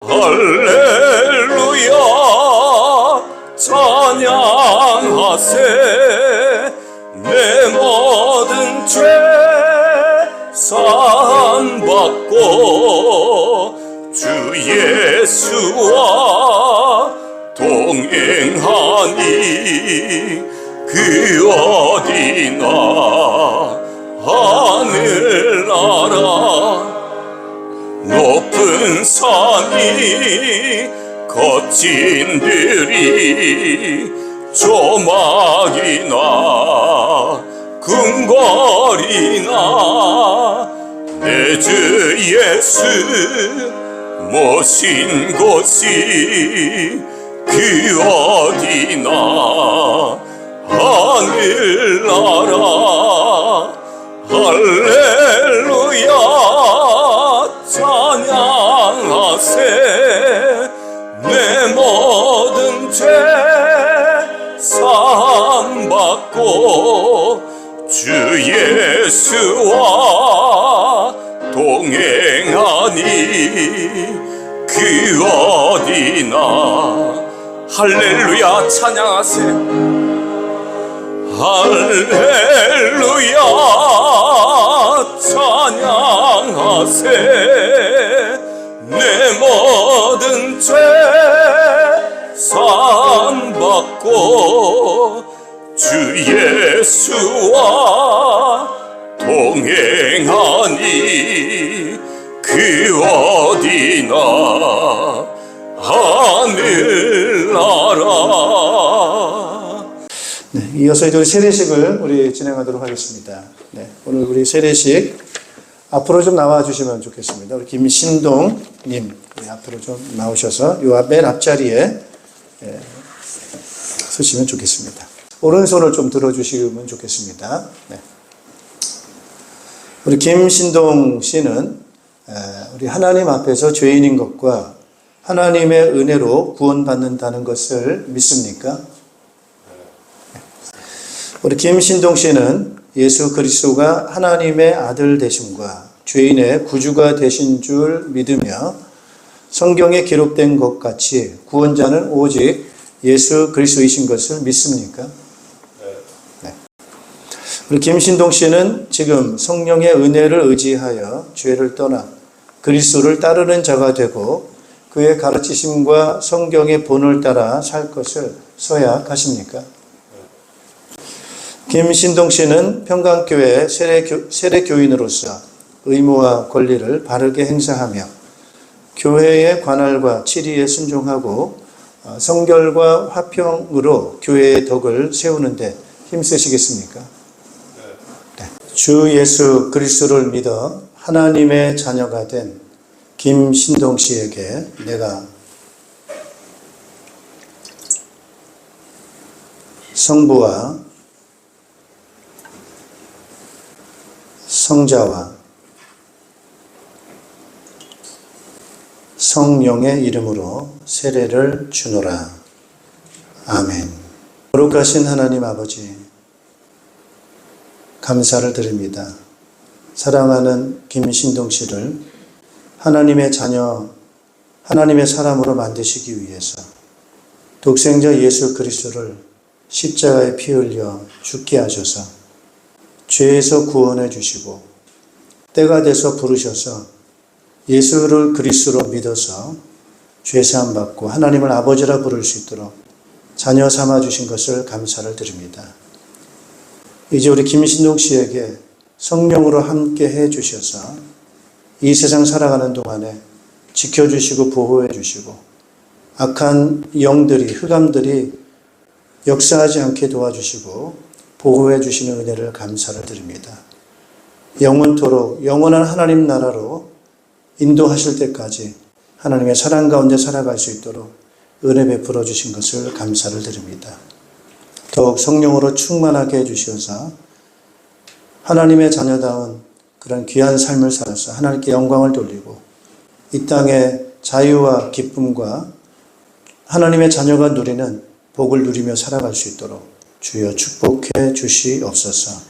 할렐루야 찬양하세 내 모든 죄 사함받고 주 예수와 동행하니 그 어디나 하늘나라 높은 산이 거친 들이 조막이나 궁궐이나 내 주 예수 모신 곳이 그 어디나 하늘나라 할렐루야 찬양하세 내 모든 죄 사함받고 주 예수와 동행하니 그 어디나 할렐루야 찬양하세 할렐루야 찬양하세 내 모든 죄 사함받고 주 예수와 동행하니 그 어디나 하늘나라. 네, 이어서 이제 세례식을 우리 진행하도록 하겠습니다. 네, 오늘 우리 세례식 앞으로 좀 나와 주시면 좋겠습니다. 우리 김신동님 앞으로 좀 나오셔서 요 맨 앞자리에 서시면 좋겠습니다. 오른손을 좀 들어주시면 좋겠습니다. 네. 우리 김신동 씨는 우리 하나님 앞에서 죄인인 것과 하나님의 은혜로 구원받는다는 것을 믿습니까? 우리 김신동 씨는 예수 그리스도가 하나님의 아들 되심과 죄인의 구주가 되신 줄 믿으며 성경에 기록된 것 같이 구원자는 오직 예수 그리스도이신 것을 믿습니까? 네. 우리 김신동 씨는 지금 성령의 은혜를 의지하여 죄를 떠나 그리스도를 따르는 자가 되고 그의 가르치심과 성경의 본을 따라 살 것을 서약하십니까? 김신동 씨는 평강교회 세례교인으로서 의무와 권리를 바르게 행사하며 교회의 관할과 치리에 순종하고 성결과 화평으로 교회의 덕을 세우는데 힘쓰시겠습니까? 네. 주 예수 그리스도를 믿어 하나님의 자녀가 된 김신동 씨에게 내가 성부와 성자와 성령의 이름으로 세례를 주노라. 아멘. 거룩하신 하나님 아버지, 감사를 드립니다. 사랑하는 김신동 씨를 하나님의 자녀, 하나님의 사람으로 만드시기 위해서 독생자 예수 그리스도를 십자가에 피 흘려 죽게 하셔서 죄에서 구원해 주시고 때가 돼서 부르셔서 예수를 그리스도로 믿어서 죄사함 받고 하나님을 아버지라 부를 수 있도록 자녀 삼아 주신 것을 감사를 드립니다. 이제 우리 김신동 씨에게 성령으로 함께 해 주셔서 이 세상 살아가는 동안에 지켜주시고 보호해 주시고 악한 영들이 흑암들이 역사하지 않게 도와주시고 보호해 주시는 은혜를 감사를 드립니다. 영원토록 영원한 하나님 나라로 인도하실 때까지 하나님의 사랑 가운데 살아갈 수 있도록 은혜 베풀어 주신 것을 감사를 드립니다. 더욱 성령으로 충만하게 해주셔서 하나님의 자녀다운 그런 귀한 삶을 살아서 하나님께 영광을 돌리고 이 땅의 자유와 기쁨과 하나님의 자녀가 누리는 복을 누리며 살아갈 수 있도록 주여 축복해 주시옵소서.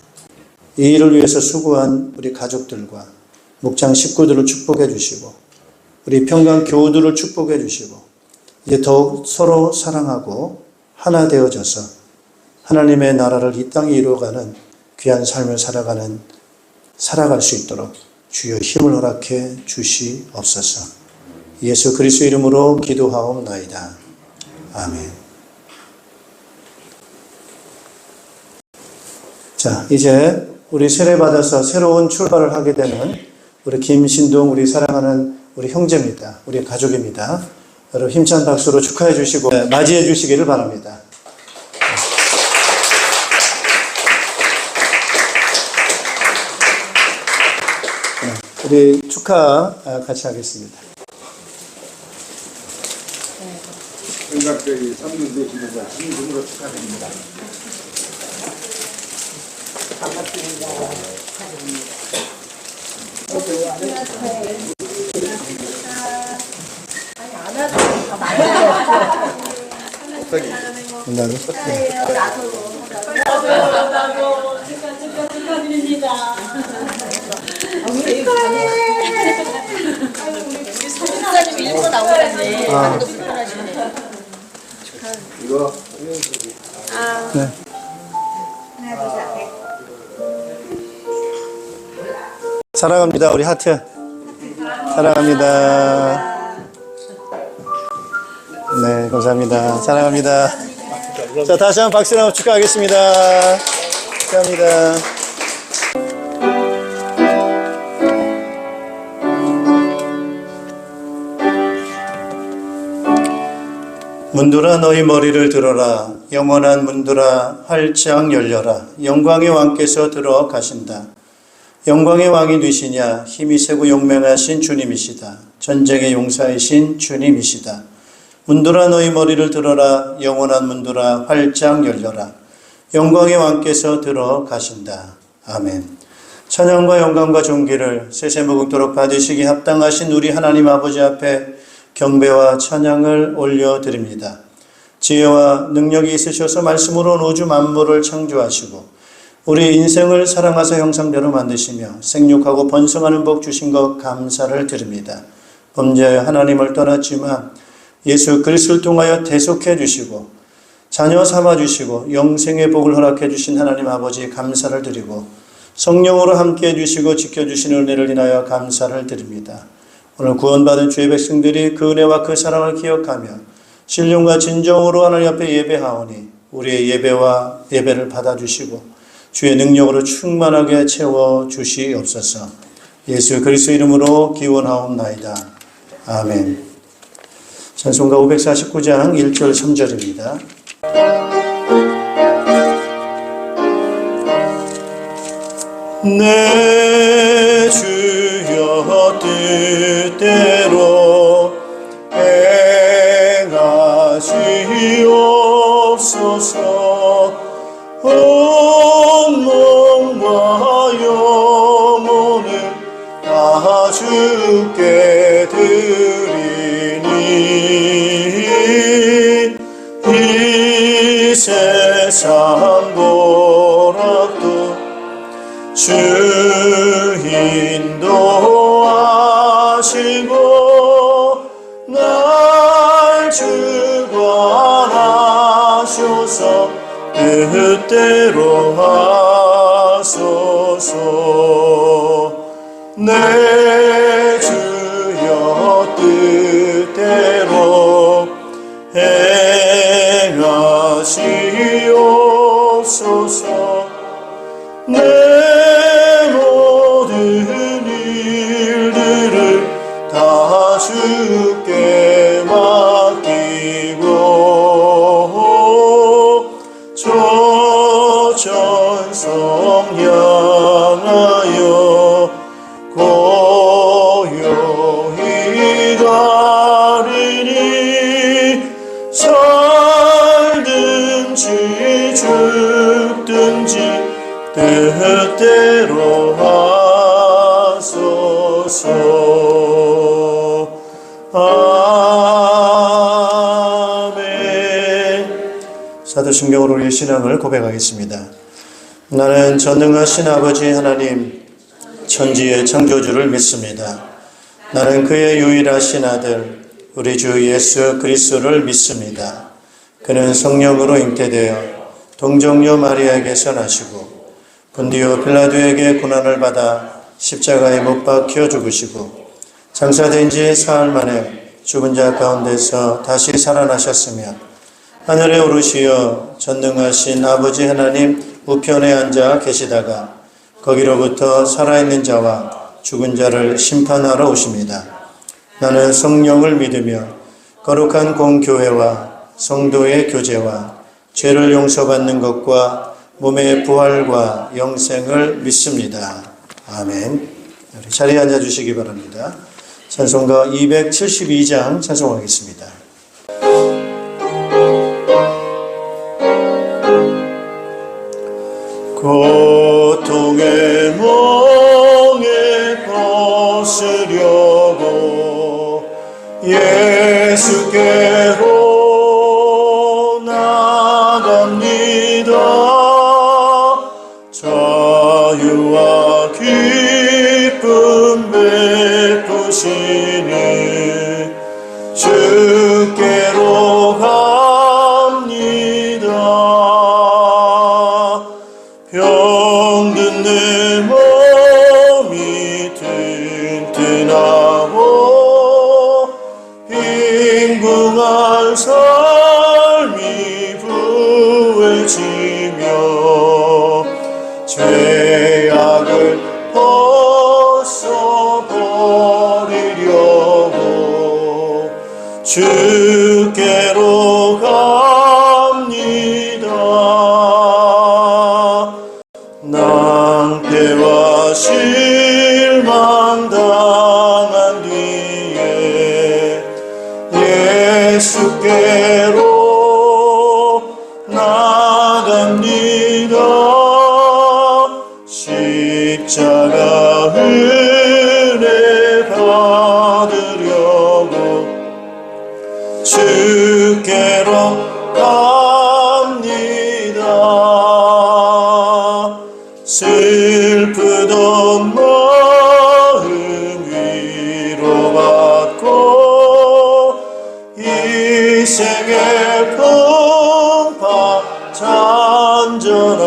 이 일을 위해서 수고한 우리 가족들과 목장 식구들을 축복해 주시고 우리 평강 교우들을 축복해 주시고 이제 더욱 서로 사랑하고 하나 되어져서 하나님의 나라를 이 땅에 이루어가는 귀한 삶을 살아갈 수 있도록 주여 힘을 허락해 주시옵소서. 예수 그리스도 이름으로 기도하옵나이다. 아멘. 자, 이제 우리 세례받아서 새로운 출발을 하게 되는 우리 김신동, 우리 사랑하는 우리 형제입니다. 우리 가족입니다. 여러분 힘찬 박수로 축하해 주시고 맞이해 주시기를 바랍니다. 우리 축하 같이 하겠습니다. 생각되기 3년 되시는 걸 진심으로 축하드립니다. 반갑습니다. 아니 안 하도 다 많이 나도 축하드립니다. 우리 사진사님이 일본 나오는데 다들 불편하시네. 이거 네. 사랑합니다. 우리 하트. 사랑합니다. 네, 감사합니다. 사랑합니다. 자, 다시 한번 박수로 한번 축하하겠습니다. 축하합니다. 문들아 너희 머리를 들어라. 영원한 문들아 활짝 열려라. 영광의 왕께서 들어가신다. 영광의 왕이 되시냐? 힘이 세고 용맹하신 주님이시다. 전쟁의 용사이신 주님이시다. 문들아 너희 머리를 들어라. 영원한 문들아 활짝 열려라. 영광의 왕께서 들어가신다. 아멘. 찬양과 영광과 존귀를 세세무궁토록 받으시기 합당하신 우리 하나님 아버지 앞에 경배와 찬양을 올려드립니다. 지혜와 능력이 있으셔서 말씀으로 온 우주 만물을 창조하시고 우리 인생을 사랑하사 형상대로 만드시며 생육하고 번성하는 복 주신 것 감사를 드립니다. 범죄하여 하나님을 떠났지만 예수 그리스도를 통하여 대속해 주시고 자녀 삼아 주시고 영생의 복을 허락해 주신 하나님 아버지 감사를 드리고 성령으로 함께해 주시고 지켜주신 은혜를 인하여 감사를 드립니다. 오늘 구원받은 주의 백성들이 그 은혜와 그 사랑을 기억하며 신령과 진정으로 하나님 앞에 예배하오니 우리의 예배를 받아주시고 주의 능력으로 충만하게 채워주시옵소서. 예수 그리스도 이름으로 기원하옵나이다. 아멘. 찬송가 549장 1절 3절입니다. 내 주여 뜻대로 행하시옵소서. 온 몸과 영혼을 다 주께 드리니 이 세상 보락도 주 인도하시고 날 주관하셔서 뜻대로 하소서. 내 주여 뜻대로 행하시옵소서. 내 모든 일들을 다 주께 맡기고 저 전성 향하여 고요히 가리니 살든지 죽든지 뜻대로 하소서. 아멘. 사도신경으로 우리의 신앙을 고백하겠습니다. 나는 전능하신 아버지 하나님 천지의 창조주를 믿습니다. 나는 그의 유일하신 아들 우리 주 예수 그리스도를 믿습니다. 그는 성령으로 잉태되어 동정녀 마리아에게서 나시고 본디오 빌라도에게 고난을 받아 십자가에 못 박혀 죽으시고 장사된 지 사흘 만에 죽은 자 가운데서 다시 살아나셨으며 하늘에 오르시어 전능하신 아버지 하나님 우편에 앉아 계시다가 거기로부터 살아있는 자와 죽은 자를 심판하러 오십니다. 나는 성령을 믿으며 거룩한 공교회와 성도의 교제와 죄를 용서받는 것과 몸의 부활과 영생을 믿습니다. 아멘. 우리 자리에 앉아주시기 바랍니다. 찬송가 272장 찬송하겠습니다. 고통의 멍에 벗으려고 예수께로 나갑니다. 자유와 기쁨 베푸시니 주께로 갑니다. 병든 내 몸이 튼튼하고 빈궁한 삶이 부해지며 죄악을 벗어버리려고 주께로 갑니다. 낭패와 실망 당한 뒤에 예수께로 나갑니다. 십자가 은혜 받으려고 주께로 갑니다. 슬프던 마음 위로받고 이 생의 풍파 잔전하며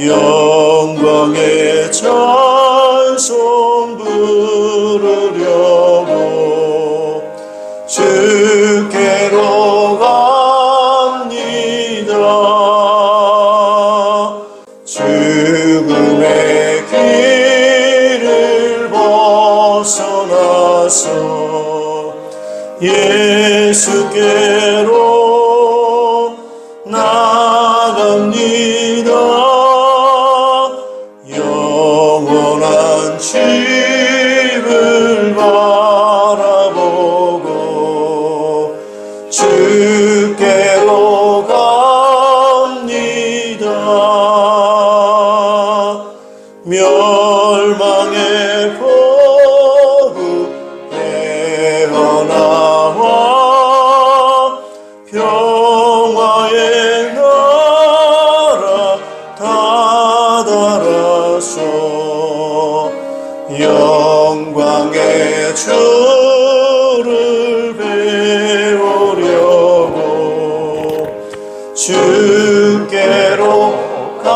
영광의 찬송 부르려고 주께로 갑니다. 죽음의 길을 벗어나서 예수께로 나갑니다. 영원한 집을 바라보고 주께로 갑니다. 멸망의 거룩 헤어나와 평화의 나라 다다라서 영광의 주를 배우려고 주께로 갑니다.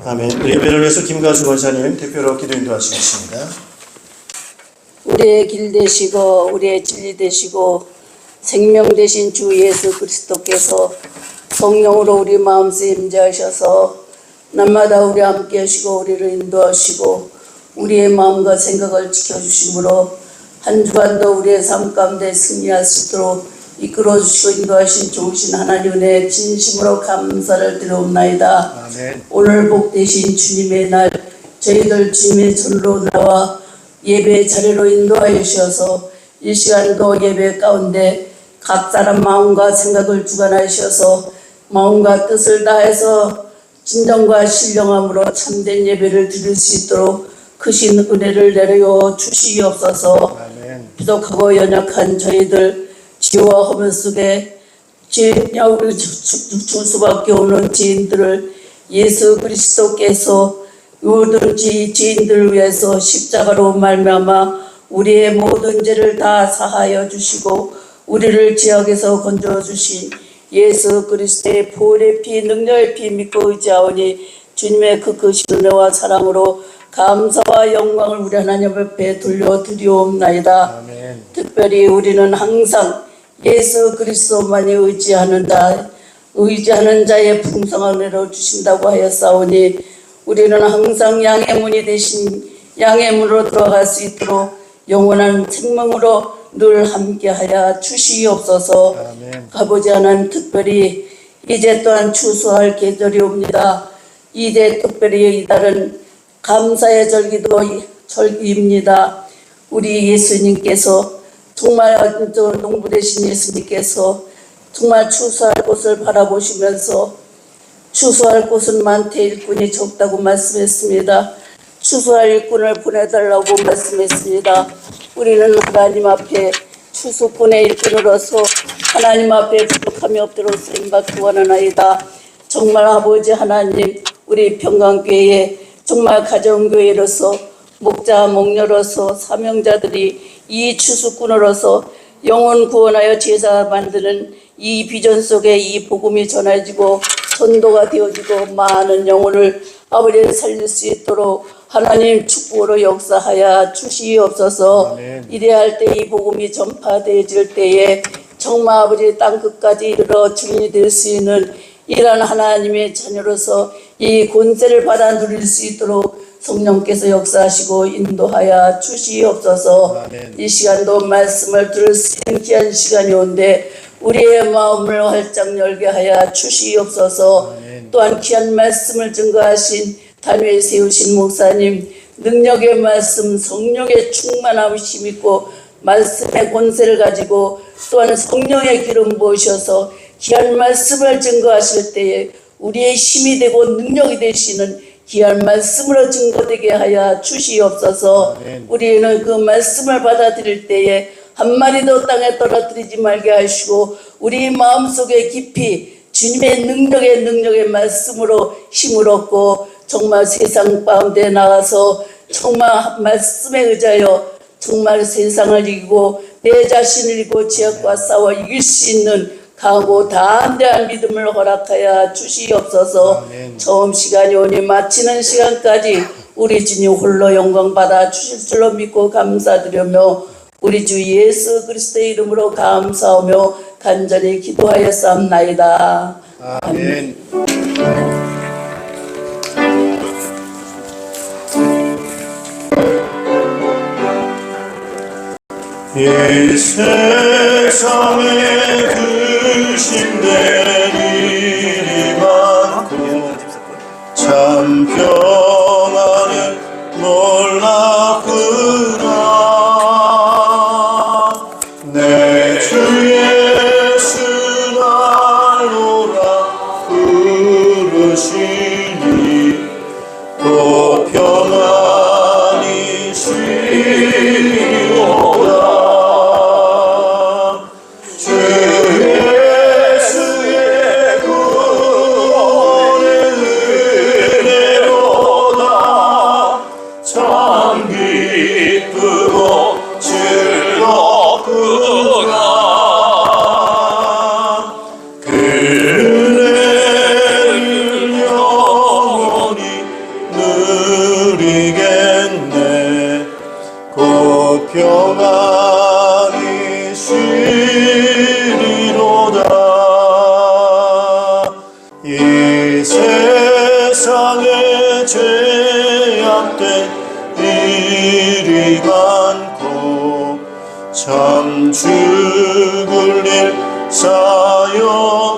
아멘. 우리 예배를 위해서 김가수 권사님 대표로 기도 인도하시겠습니다. 우리의 길 되시고 우리의 진리 되시고 생명 되신 주 예수 그리스도께서 성령으로 우리 마음속에 임재하셔서 날마다 우리 함께 하시고 우리를 인도하시고 우리의 마음과 생각을 지켜주심으로 한 주간도 우리의 삶 가운데 승리할 수 있도록 이끌어주시고 인도하신 좋으신 하나님 은혜에 진심으로 감사를 드리옵나이다. 아멘. 오늘 복되신 주님의 날 저희들 주님의 손으로 나와 예배 자리로 인도하여 주셔서 이 시간도 예배 가운데 각 사람 마음과 생각을 주관하셔서 마음과 뜻을 다해서 진정과 신령함으로 참된 예배를 드릴 수 있도록 크신 은혜를 내려 주시옵소서. 아멘. 부족하고 연약한 저희들 지혜와 허물 속에 우리 줄 수밖에 없는 죄인들을 예수 그리스도께서 모든 죄인들을 위해서 십자가로 말미암아 우리의 모든 죄를 다 사하여 주시고 우리를 지옥에서 건져 주신 예수 그리스도의 보혈의 피 능력의 피 믿고 의지하오니 주님의 그 크신 은혜와 사랑으로 감사와 영광을 우리 하나님 앞에 돌려드리옵나이다. 특별히 우리는 항상 예수 그리스도만이 의지하는 자의 풍성한 은혜를 주신다고 하였사오니 우리는 항상 양의 문이 되신 양의 문으로 들어갈 수 있도록 영원한 생명으로 늘 함께하여 주시옵소서. 아버지 하나님, 특별히 이제 또한 추수할 계절이 옵니다. 이제 특별히 이달은 감사의 절기입니다. 우리 예수님께서 정말 농부 되신 예수님께서 정말 추수할 곳을 바라보시면서 추수할 곳은 많되 일꾼이 적다고 말씀했습니다. 추수할 일꾼을 보내달라고 말씀했습니다. 우리는 하나님 앞에 추수꾼의 일꾼으로서 하나님 앞에 부족함이 없도록 쓰임받고 원하나이다. 정말 아버지 하나님, 우리 평강교회에 정말 가정교회로서 목자 목녀로서 사명자들이 이 추수꾼으로서 영혼 구원하여 제사 만드는 이 비전 속에 이 복음이 전해지고 전도가 되어지고 많은 영혼을 아버지를 살릴 수 있도록 하나님 축복으로 역사하여 주시옵소서. 이래야 할 때 이 복음이 전파되어질 때에 정말 아버지 땅 끝까지 이르러 증인이 될 수 있는 이러한 하나님의 자녀로서 이 권세를 받아 누릴 수 있도록 성령께서 역사하시고 인도하여 주시옵소서. 이 시간도 말씀을 들을 수 있는 귀한 시간이 온데 우리의 마음을 활짝 열게 하여 주시옵소서. 또한 귀한 말씀을 증거하신 단위에 세우신 목사님, 능력의 말씀, 성령의 충만함이 있고 말씀의 권세를 가지고 또한 성령의 기름 부으셔서 귀한 말씀을 증거하실 때에 우리의 힘이 되고 능력이 되시는 귀한 말씀으로 증거되게 하여 주시옵소서. 우리는 그 말씀을 받아들일 때에 한 마리도 땅에 떨어뜨리지 말게 하시고 우리 마음속에 깊이 주님의 능력의 말씀으로 힘을 얻고 정말 세상 가운데 나가서 정말 말씀에 의지하여 정말 세상을 이기고 내 자신을 이기고 지역과 싸워 이길 수 있는 강하고 담대한 믿음을 허락하여 주시옵소서. 처음 시간이 오니 마치는 시간까지 우리 주님 홀로 영광 받아 주실 줄로 믿고 감사드리며 우리 주 예수 그리스도의 이름으로 감사하며 간절히 기도하였사옵나이다. 아멘. 이 세상에 근심된 일이 많고 참 평안을 몰랐구나. 내 주 예수 날로라 부르시니 또 평안이 쉬리로다. 주 예수의 구원의 은혜로다. 참 기쁘고 즐겁구나. 그 은혜를 영원히 누리겠네. 곧 평안이 쉬리로다. 이 세상에 죄악된 일이 많고 참 죽을 일 쌓였구나.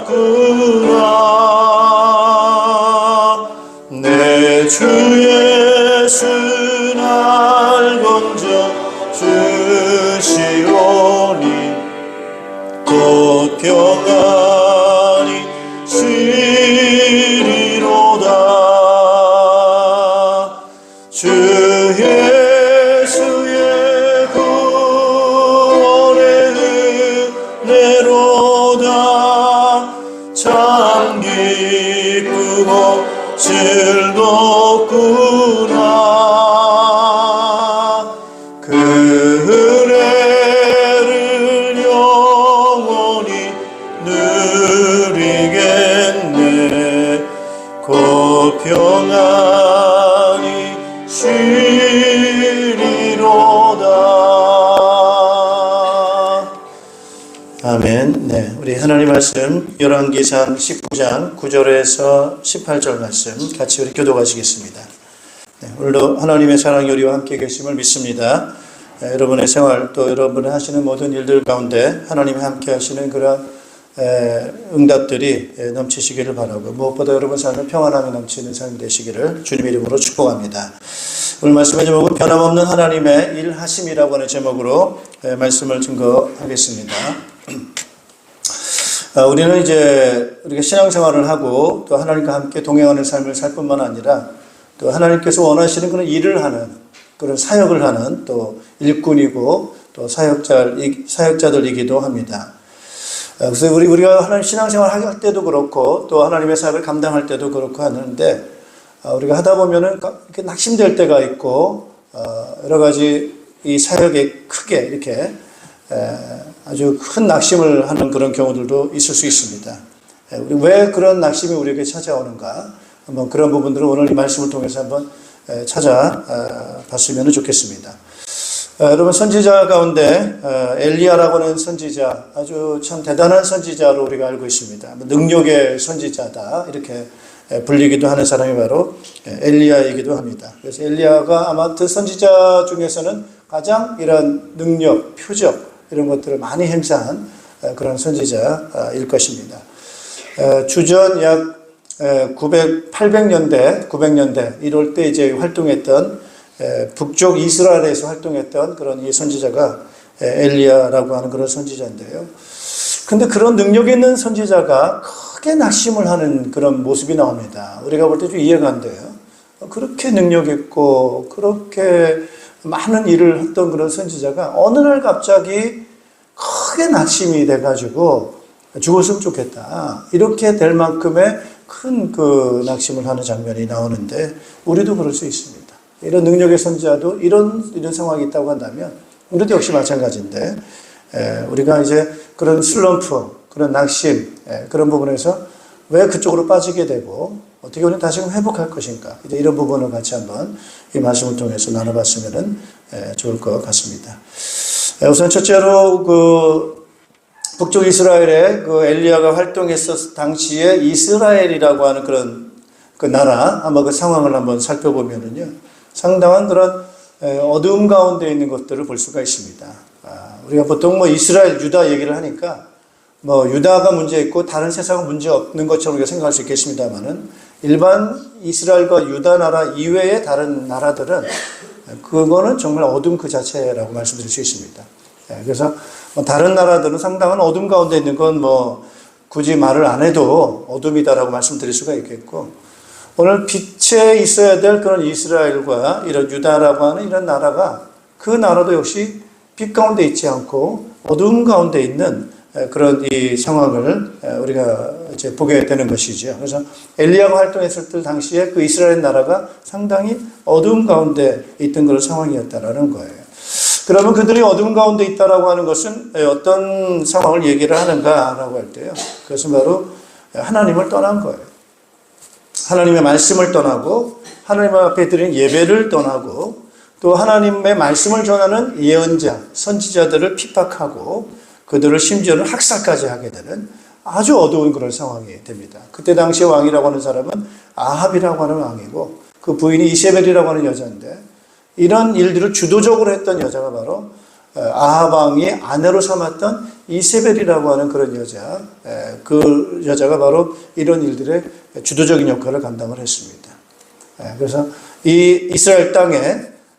내 주 예수 날 건져 주시오니 곧 평안이 쉬리로다. 주 예수의 구원의 은혜로다. 주리로다. 아멘. 네, 우리 하나님 말씀 열왕기상 19장 9절에서 18절 말씀 같이 우리 교독하시겠습니다. 네, 오늘도 하나님의 사랑이 우리와 함께 계심을 믿습니다. 여러분의 생활 또 여러분이 하시는 모든 일들 가운데 하나님이 함께 하시는 그런 응답들이 넘치시기를 바라고 무엇보다 여러분 삶에 평안함이 넘치는 삶이 되시기를 주님의 이름으로 축복합니다. 오늘 말씀의 제목은 변함없는 하나님의 일하심이라고 하는 제목으로 말씀을 증거하겠습니다. 우리는 이제 우리가 신앙생활을 하고 또 하나님과 함께 동행하는 삶을 살 뿐만 아니라 또 하나님께서 원하시는 그런 일을 하는 그런 사역을 하는 또 일꾼이고 또 사역자들이기도 합니다. 그래서 우리가 하나님 신앙생활 할 때도 그렇고 또 하나님의 사역을 감당할 때도 그렇고 하는데 우리가 하다 보면은 이렇게 낙심될 때가 있고 여러 가지 이 사역에 크게 이렇게 아주 큰 낙심을 하는 그런 경우들도 있을 수 있습니다. 우리 왜 그런 낙심이 우리에게 찾아오는가? 한번 그런 부분들을 오늘 이 말씀을 통해서 한번 찾아봤으면 좋겠습니다. 여러분 선지자 가운데 엘리야라고 하는 선지자 아주 참 대단한 선지자로 우리가 알고 있습니다. 능력의 선지자다 이렇게 불리기도 하는 사람이 바로 엘리야이기도 합니다. 그래서 엘리야가 아마 그 선지자 중에서는 가장 이런 능력, 표적 이런 것들을 많이 행사한 그런 선지자일 것입니다. 주전 약 800년대 이럴 때 이제 활동했던 북쪽 이스라엘에서 활동했던 그런 이 선지자가 엘리야라고 하는 그런 선지자인데요. 근데 그런 능력 있는 선지자가 크게 낙심을 하는 그런 모습이 나옵니다. 우리가 볼 때 좀 이해가 안 돼요. 그렇게 능력 있고 그렇게 많은 일을 했던 그런 선지자가 어느 날 갑자기 크게 낙심이 돼가지고 죽었으면 좋겠다. 이렇게 될 만큼의 큰 그 낙심을 하는 장면이 나오는데 우리도 그럴 수 있습니다. 이런 능력의 선지자도 이런 상황이 있다고 한다면 우리도 역시 마찬가지인데 우리가 이제 그런 슬럼프, 그런 낙심, 그런 부분에서 왜 그쪽으로 빠지게 되고 어떻게 우리는 다시 회복할 것인가 이제 이런 부분을 같이 한번 이 말씀을 통해서 나눠봤으면 좋을 것 같습니다. 우선 첫째로 그 북쪽 이스라엘에 그 엘리야가 활동했었을 당시에 이스라엘이라고 하는 그런 그 나라 한번 그 상황을 한번 살펴보면은요 상당한 그런 어두움 가운데 있는 것들을 볼 수가 있습니다. 우리가 보통 뭐 이스라엘, 유다 얘기를 하니까 뭐 유다가 문제 있고 다른 세상은 문제 없는 것처럼 우리가 생각할 수 있겠습니다만은 일반 이스라엘과 유다 나라 이외의 다른 나라들은 그거는 정말 어둠 그 자체라고 말씀드릴 수 있습니다. 그래서 다른 나라들은 상당한 어둠 가운데 있는 건 뭐 굳이 말을 안 해도 어둠이다라고 말씀드릴 수가 있겠고 오늘 빛에 있어야 될 그런 이스라엘과 이런 유다라고 하는 이런 나라가 그 나라도 역시 빛 가운데 있지 않고 어둠 가운데 있는 그런 이 상황을 우리가 이제 보게 되는 것이죠. 그래서 엘리야가 활동했을 때 당시에 그 이스라엘 나라가 상당히 어둠 가운데 있던 그런 상황이었다라는 거예요. 그러면 그들이 어둠 가운데 있다라고 하는 것은 어떤 상황을 얘기를 하는가라고 할 때요. 그것은 바로 하나님을 떠난 거예요. 하나님의 말씀을 떠나고 하나님 앞에 드린 예배를 떠나고 또 하나님의 말씀을 전하는 예언자, 선지자들을 핍박하고 그들을 심지어는 학살까지 하게 되는 아주 어두운 그런 상황이 됩니다. 그때 당시의 왕이라고 하는 사람은 아합이라고 하는 왕이고 그 부인이 이세벨이라고 하는 여자인데 이런 일들을 주도적으로 했던 여자가 바로 아합 왕이 아내로 삼았던 이세벨이라고 하는 그런 여자, 그 여자가 바로 이런 일들의 주도적인 역할을 감당을 했습니다. 그래서 이 이스라엘 땅에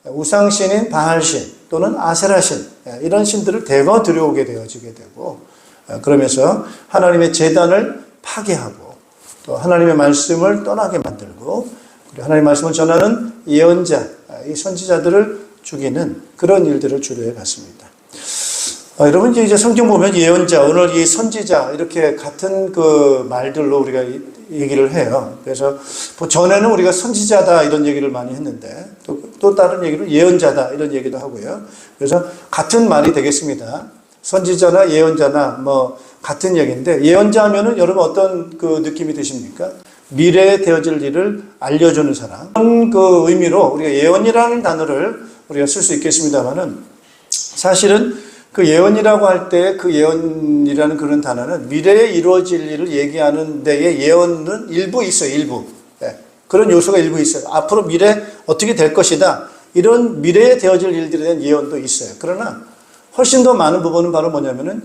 우상신인 바알신 또는 아세라신 이런 신들을 대거 들여오게 되어지게 되고 그러면서 하나님의 제단을 파괴하고 또 하나님의 말씀을 떠나게 만들고 그리고 하나님의 말씀을 전하는 예언자, 이 선지자들을 죽이는 그런 일들을 주도해 갔습니다. 여러분 이제 성경 보면 예언자, 오늘 이 선지자 이렇게 같은 그 말들로 우리가 얘기를 해요. 그래서 전에는 우리가 선지자다 이런 얘기를 많이 했는데 또 다른 얘기로 예언자다 이런 얘기도 하고요. 그래서 같은 말이 되겠습니다. 선지자나 예언자나 뭐 같은 얘기인데 예언자 하면은 여러분 어떤 그 느낌이 드십니까? 미래에 되어질 일을 알려주는 사람. 그런 그 의미로 우리가 예언이라는 단어를 우리가 쓸 수 있겠습니다만은 사실은 그 예언이라고 할 때 그 예언이라는 그런 단어는 미래에 이루어질 일을 얘기하는 데에 예언은 일부 있어요. 일부. 네. 그런 요소가 일부 있어요. 앞으로 미래 어떻게 될 것이다. 이런 미래에 되어질 일들에 대한 예언도 있어요. 그러나 훨씬 더 많은 부분은 바로 뭐냐면은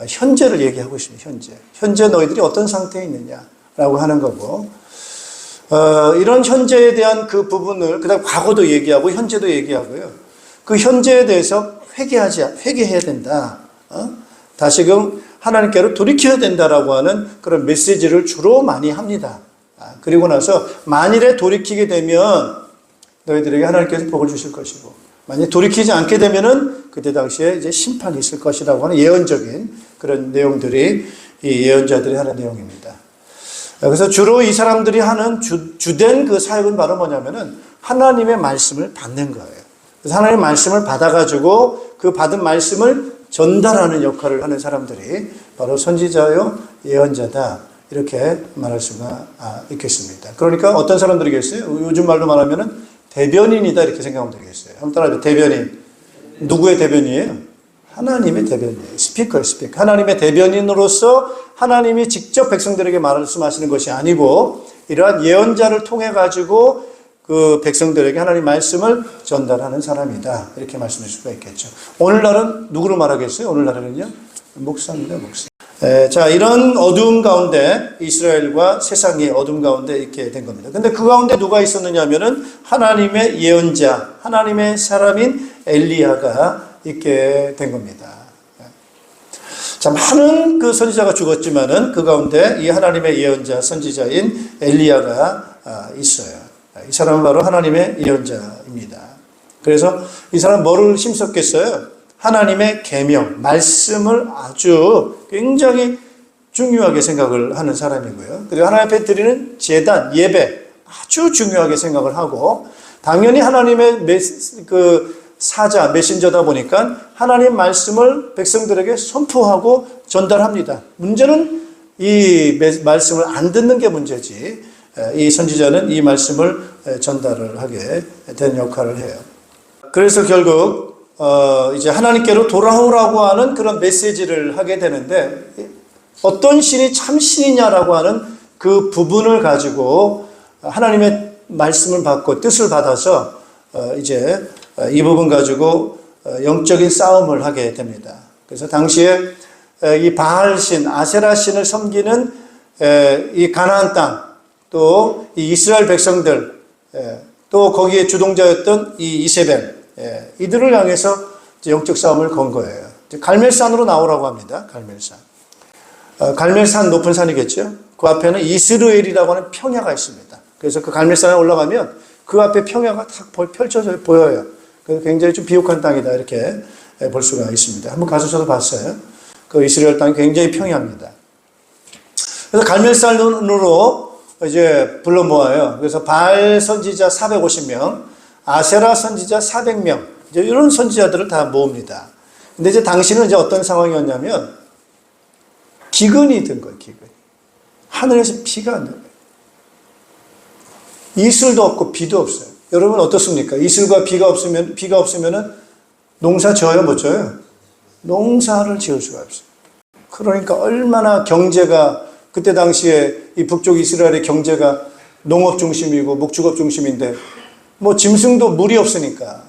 현재를 얘기하고 있습니다. 현재 너희들이 어떤 상태에 있느냐라고 하는 거고, 이런 현재에 대한 그 부분을 그다음 과거도 얘기하고 현재도 얘기하고요. 그 현재에 대해서 회개해야 된다. 다시금 하나님께로 돌이켜야 된다라고 하는 그런 메시지를 주로 많이 합니다. 그리고 나서 만일에 돌이키게 되면 너희들에게 하나님께서 복을 주실 것이고, 만약 돌이키지 않게 되면은 그때 당시에 이제 심판이 있을 것이라고 하는 예언적인 그런 내용들이 이 예언자들이 하는 내용입니다. 그래서 주로 이 사람들이 하는 주된 그 사역은 바로 뭐냐면은 하나님의 말씀을 받는 거예요. 그래서 하나님의 말씀을 받아가지고 그 받은 말씀을 전달하는 역할을 하는 사람들이 바로 선지자요, 예언자다. 이렇게 말할 수가 있겠습니다. 그러니까 어떤 사람들이겠어요? 요즘 말로 말하면은 대변인이다 이렇게 생각하면 되겠어요. 한번 따라해요. 대변인. 누구의 대변이에요? 하나님의 대변이에요. 스피커. 하나님의 대변인으로서 하나님이 직접 백성들에게 말씀하시는 것이 아니고 이러한 예언자를 통해 가지고 그 백성들에게 하나님 말씀을 전달하는 사람이다. 이렇게 말씀할 수가 있겠죠. 오늘날은 누구로 말하겠어요? 오늘날은요? 목사입니다. 목사. 자, 이런 어두움 가운데 이스라엘과 세상이 어두움 가운데 있게 된 겁니다. 근데 그 가운데 누가 있었느냐 하면은 하나님의 예언자, 하나님의 사람인 엘리야가 있게 된 겁니다. 자, 많은 그 선지자가 죽었지만은 그 가운데 이 하나님의 예언자, 선지자인 엘리야가 있어요. 이 사람은 바로 하나님의 예언자입니다. 그래서 이 사람은 뭐를 힘썼겠어요? 하나님의 계명, 말씀을 아주 굉장히 중요하게 생각을 하는 사람이고요. 그리고 하나님 앞에 드리는 제단, 예배 아주 중요하게 생각을 하고, 당연히 하나님의 사자, 메신저다 보니까 하나님 말씀을 백성들에게 선포하고 전달합니다. 문제는 이 말씀을 안 듣는 게 문제지, 이 선지자는 이 말씀을 전달을 하게 된 역할을 해요. 그래서 결국 이제 하나님께로 돌아오라고 하는 그런 메시지를 하게 되는데, 어떤 신이 참 신이냐라고 하는 그 부분을 가지고 하나님의 말씀을 받고 뜻을 받아서 이제 이 부분 가지고 영적인 싸움을 하게 됩니다. 그래서 당시에 이 바알 신, 아세라 신을 섬기는 이 가나안 땅, 또 이 이스라엘 백성들, 또 거기에 주동자였던 이 이세벨, 이들을 향해서 영적 싸움을 건 거예요. 갈멜산으로 나오라고 합니다. 갈멜산. 갈멜산 높은 산이겠죠. 그 앞에는 이스라엘이라고 하는 평야가 있습니다. 그래서 그 갈멜산에 올라가면 그 앞에 평야가 탁 펼쳐져 보여요. 그래서 굉장히 좀 비옥한 땅이다 이렇게 볼 수가 있습니다. 한번 가서 저도 봤어요. 그 이스라엘 땅이 굉장히 평야입니다. 그래서 갈멜산으로 이제 불러 모아요. 그래서 바알 선지자 450명, 아세라 선지자 400명, 이제 이런 선지자들을 다 모읍니다. 근데 이제 당시는 이제 어떤 상황이었냐면 기근이 든 거예요, 기근. 하늘에서 비가 안 내려요. 이슬도 없고 비도 없어요. 여러분 어떻습니까? 이슬과 비가 없으면은 농사 지어요, 못 지어요? 농사를 지을 수가 없어요. 그러니까 얼마나 경제가, 그때 당시에 이 북쪽 이스라엘의 경제가 농업 중심이고 목축업 중심인데, 뭐 짐승도 물이 없으니까,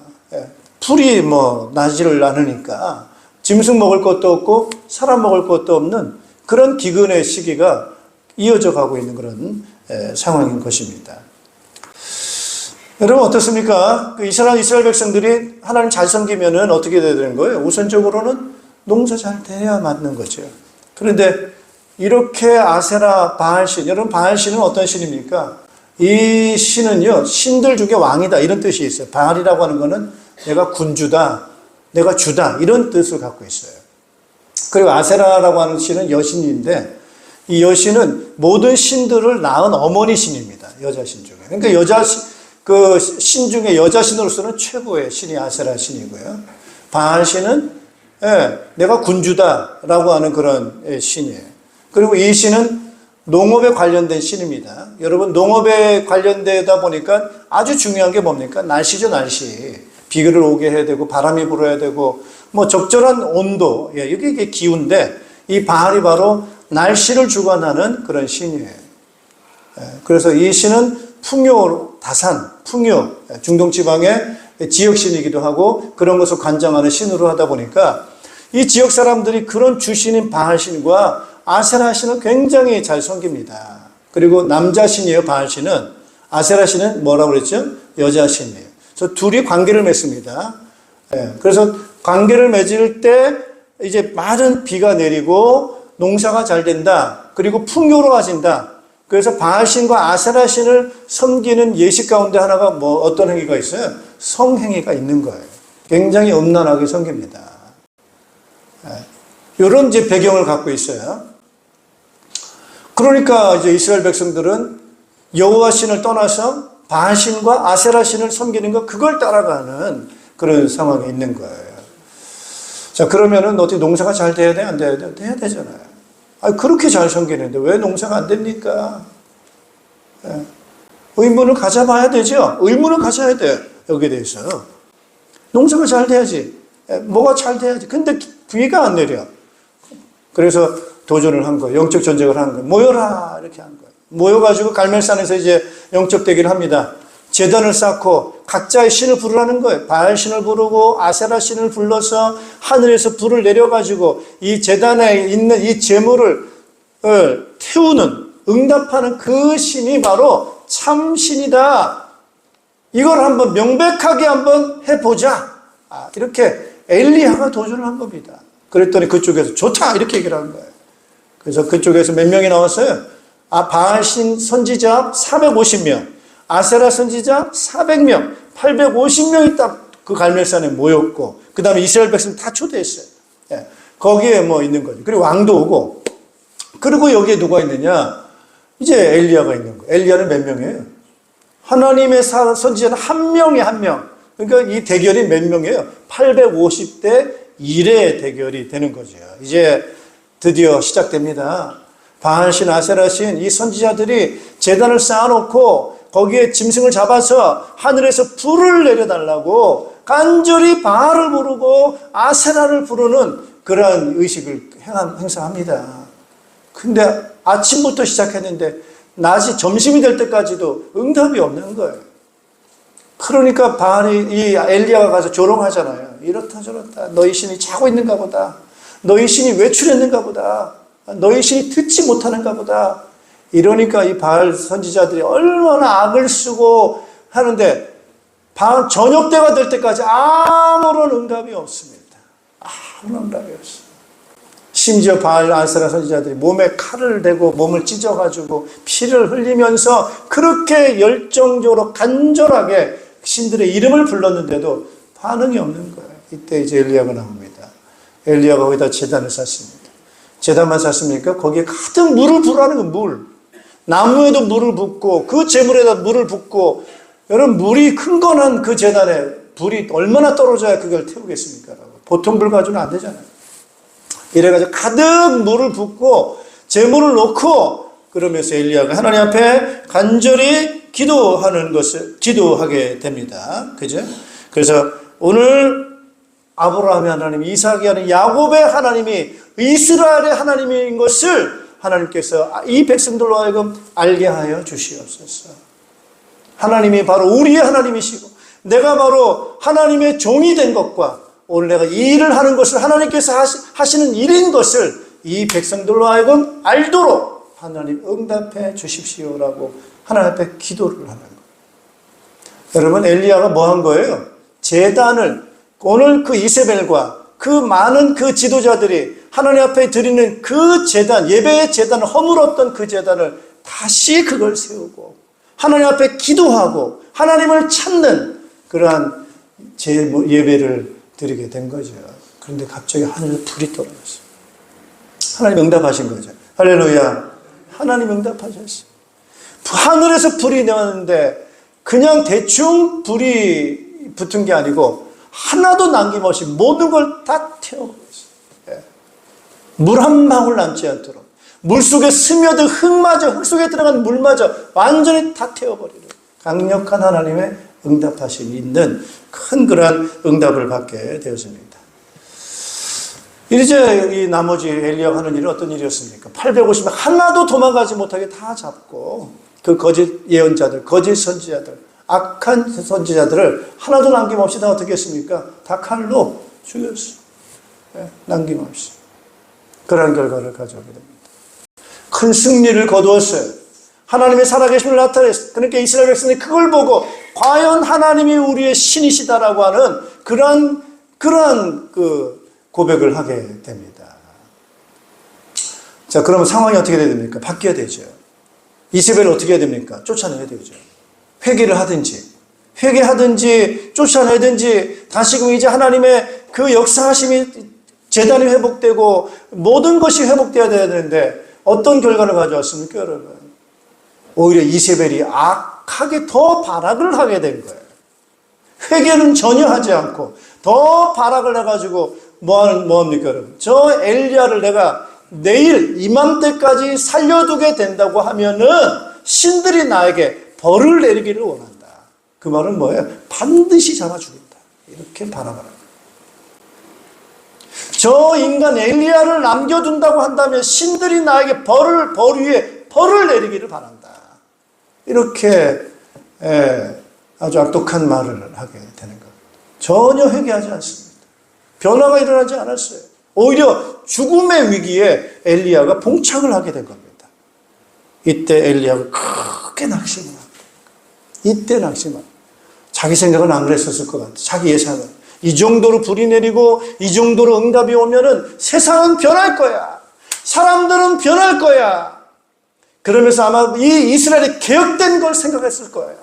풀이 뭐 나지를 않으니까 짐승 먹을 것도 없고 사람 먹을 것도 없는 그런 기근의 시기가 이어져 가고 있는 그런 상황인 것입니다. 여러분 어떻습니까? 그 이스라엘 백성들이 하나님 잘 섬기면은 어떻게 돼야 되는 거예요? 우선적으로는 농사 잘 돼야 맞는 거죠. 그런데 이렇게 아세라 바알신, 여러분 바알신은 어떤 신입니까? 이 신은요, 신들 중에 왕이다 이런 뜻이 있어요. 바알이라고 하는 거는 내가 군주다, 내가 주다 이런 뜻을 갖고 있어요. 그리고 아세라라고 하는 신은 여신인데, 이 여신은 모든 신들을 낳은 어머니 신입니다. 여자 신 중에. 그러니까 그 신 중에 여자 신으로서는 최고의 신이 아세라 신이고요. 바알 신은 내가 군주다라고 하는 그런 신이에요. 그리고 이 신은 농업에 관련된 신입니다. 여러분, 농업에 관련되다 보니까 아주 중요한 게 뭡니까? 날씨죠, 날씨. 비를 오게 해야 되고, 바람이 불어야 되고, 뭐 적절한 온도, 이게 기후인데, 이 바알이 바로 날씨를 주관하는 그런 신이에요. 그래서 이 신은 풍요, 다산, 풍요, 중동 지방의 지역신이기도 하고, 그런 것을 관장하는 신으로 하다 보니까, 이 지역 사람들이 그런 주신인 바알신과 아세라신을 굉장히 잘 섬깁니다. 그리고 남자신이에요, 바알신은. 아세라신은 뭐라고 그랬죠? 여자신이에요. 그래서 둘이 관계를 맺습니다. 그래서 관계를 맺을 때 이제 많은 비가 내리고 농사가 잘 된다. 그리고 풍요로워진다. 그래서 바알신과 아세라신을 섬기는 예식 가운데 하나가 뭐 어떤 행위가 있어요? 성행위가 있는 거예요. 굉장히 음란하게 섬깁니다. 이런 이제 배경을 갖고 있어요. 그러니까 이제 이스라엘 백성들은 여호와 신을 떠나서 바알신과 아세라신을 섬기는 것, 그걸 따라가는 그런 상황에 있는 거예요. 자, 그러면은 어떻게 농사가 잘 돼야 돼? 안 돼야 돼? 돼야 되잖아요. 그렇게 잘 섬기는데 왜 농사가 안 됩니까? 의문을 가져봐야 되죠. 의문을 가져야 돼요. 여기에 대해서. 농사가 잘 돼야지. 뭐가 잘 돼야지. 근데 비가 안 내려. 그래서 도전을 한 거예요. 영적 전쟁을 한 거예요. 모여라! 이렇게 한 거예요. 모여가지고 갈멜산에서 이제 영적 대기를 합니다. 제단을 쌓고 각자의 신을 부르라는 거예요. 바알 신을 부르고 아세라 신을 불러서 하늘에서 불을 내려가지고 이 제단에 있는 이 제물을 태우는, 응답하는 그 신이 바로 참 신이다. 이걸 한번 명백하게 한번 해보자. 이렇게 엘리야가 도전을 한 겁니다. 그랬더니 그쪽에서 좋다! 이렇게 얘기를 한 거예요. 그래서 그쪽에서 몇 명이 나왔어요? 바알신 선지자 450명, 아세라 선지자 400명, 850명이 딱 그 갈멜산에 모였고, 그 다음에 이스라엘 백성 다 초대했어요. 거기에 뭐 있는 거죠. 그리고 왕도 오고, 그리고 여기에 누가 있느냐? 이제 엘리야가 있는 거예요. 엘리야는 몇 명이에요? 하나님의 선지자는 한 명에 한 명. 그러니까 이 대결이 몇 명이에요? 850대 1의 대결이 되는 거죠. 이제 드디어 시작됩니다. 바알신, 아세라신 이 선지자들이 제단을 쌓아놓고 거기에 짐승을 잡아서 하늘에서 불을 내려달라고 간절히 바알을 부르고 아세라를 부르는 그러한 의식을 행사합니다. 근데 아침부터 시작했는데 낮이 점심이 될 때까지도 응답이 없는 거예요. 그러니까 바알이, 이 엘리야가 가서 조롱하잖아요. 이렇다 저렇다. 너희 신이 자고 있는가 보다. 너희 신이 외출했는가 보다. 너희 신이 듣지 못하는가 보다. 이러니까 이 바알 선지자들이 얼마나 악을 쓰고 하는데 저녁 때가 될 때까지 아무런 응답이 없습니다. 아무런 응답이 없어요. 심지어 바알 아세라 선지자들이 몸에 칼을 대고 몸을 찢어가지고 피를 흘리면서 그렇게 열정적으로 간절하게 신들의 이름을 불렀는데도 반응이 없는 거예요. 이때 이제 엘리야가 나옵니다. 엘리야가 거기다 제단을 쌓습니다. 제단만 쌓습니까? 거기에 가득 물을 부으라는 거, 물. 나무에도 물을 붓고 그 제물에다 물을 붓고, 여러분 물이 흥건한 그 제단에 불이 얼마나 떨어져야 그걸 태우겠습니까? 보통 불 가지고는 안 되잖아요. 이래가지고 가득 물을 붓고 제물을 놓고, 그러면서 엘리야가 하나님 앞에 간절히 기도하게 됩니다. 그죠? 그래서 오늘 아브라함의 하나님, 이삭의 하나님, 야곱의 하나님이 이스라엘의 하나님인 것을 하나님께서 이 백성들로 하여금 알게 하여 주시옵소서. 하나님이 바로 우리의 하나님이시고 내가 바로 하나님의 종이 된 것과 오늘 내가 이 일을 하는 것을 하나님께서 하시는 일인 것을 이 백성들로 하여금 알도록 하나님 응답해 주십시오라고 하나님 앞에 기도를 하는 거예요. 여러분, 엘리야가 뭐 한 거예요? 제단을, 오늘 그 이세벨과 그 많은 그 지도자들이 하나님 앞에 드리는 그 제단, 예배의 제단을 허물었던 그 제단을 다시 그걸 세우고 하나님 앞에 기도하고 하나님을 찾는 그러한 예배를 드리게 된 거죠. 그런데 갑자기 하늘에서 불이 떨어졌어요. 하나님 응답하신 거죠. 할렐루야. 하나님 응답하셨어요. 하늘에서 불이 내왔는데 그냥 대충 불이 붙은 게 아니고 하나도 남김없이 모든 걸 다 태워버렸어요. 물 한 방울 남지 않도록 물속에 스며든 흙마저, 흙 속에 들어간 물마저 완전히 다 태워버리는 강력한 하나님의 응답하심이 있는 큰 그러한 응답을 받게 되었습니다. 이제 이 나머지 엘리야가 하는 일은 어떤 일이었습니까? 850명 하나도 도망가지 못하게 다 잡고 그 거짓 예언자들, 거짓 선지자들, 악한 선지자들을 하나도 남김없이 다 어떻게 했습니까? 다 칼로 죽였어요. 네, 남김없이. 그러한 결과를 가져오게 됩니다. 큰 승리를 거두었어요. 하나님의 살아계심을 나타냈어요. 그러니까 이스라엘 백성이 그걸 보고 과연 하나님이 우리의 신이시다라고 하는 그러한 그 고백을 하게 됩니다. 자, 그러면 상황이 어떻게 돼야 됩니까? 바뀌어야 되죠. 이세벨을 어떻게 해야 됩니까? 쫓아내야 되죠. 회개하든지 쫓아내든지 다시금 이제 하나님의 그 역사하심이 재단이 회복되고 모든 것이 회복되어야 되는데 어떤 결과를 가져왔습니까, 여러분? 오히려 이세벨이 악하게 더 발악을 하게 된 거예요. 회개는 전혀 하지 않고 더 발악을 해가지고 뭐합니까, 여러분? 저 엘리야를 내가 내일 이맘때까지 살려두게 된다고 하면은 신들이 나에게 벌을 내리기를 원한다. 그 말은 뭐예요? 반드시 잡아 죽인다. 이렇게 발악을 합니다. 저 인간 엘리야를 남겨둔다고 한다면 신들이 나에게 벌 위에 벌을 내리기를 바란다. 이렇게 아주 악독한 말을 하게 되는 겁니다. 전혀 회개하지 않습니다. 변화가 일어나지 않았어요. 오히려 죽음의 위기에 엘리야가 봉착을 하게 된 겁니다. 이때 엘리야가 크게 낙심을 합니다. 이때 낙심합니다. 자기 생각은 안 그랬었을 것 같아요. 자기 예상은. 이 정도로 불이 내리고 이 정도로 응답이 오면은 세상은 변할 거야. 사람들은 변할 거야. 그러면서 아마 이 이스라엘이 개혁된 걸 생각했을 거예요.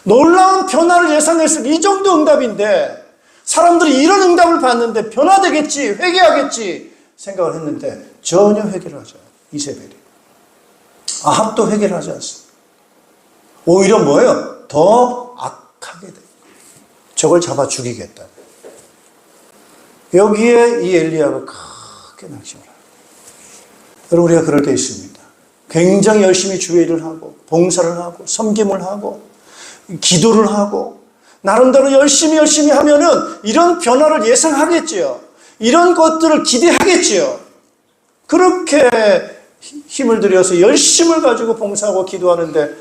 놀라운 변화를 예상했을 이 정도 응답인데 사람들이 이런 응답을 받는데 변화되겠지, 회개하겠지 생각을 했는데 전혀 회개를 하지 않아요. 이세벨이. 아합도 회개를 하지 않습니다. 오히려 뭐예요? 더 악하게 돼요. 저걸 잡아 죽이겠다. 여기에 이 엘리야가 크게 낙심을 해요. 여러분, 우리가 그럴 때 있습니다. 굉장히 열심히 주의 일을 하고 봉사를 하고 섬김을 하고 기도를 하고 나름대로 열심히 하면은 이런 변화를 예상하겠지요. 이런 것들을 기대하겠지요. 그렇게 힘을 들여서 열심을 가지고 봉사하고 기도하는데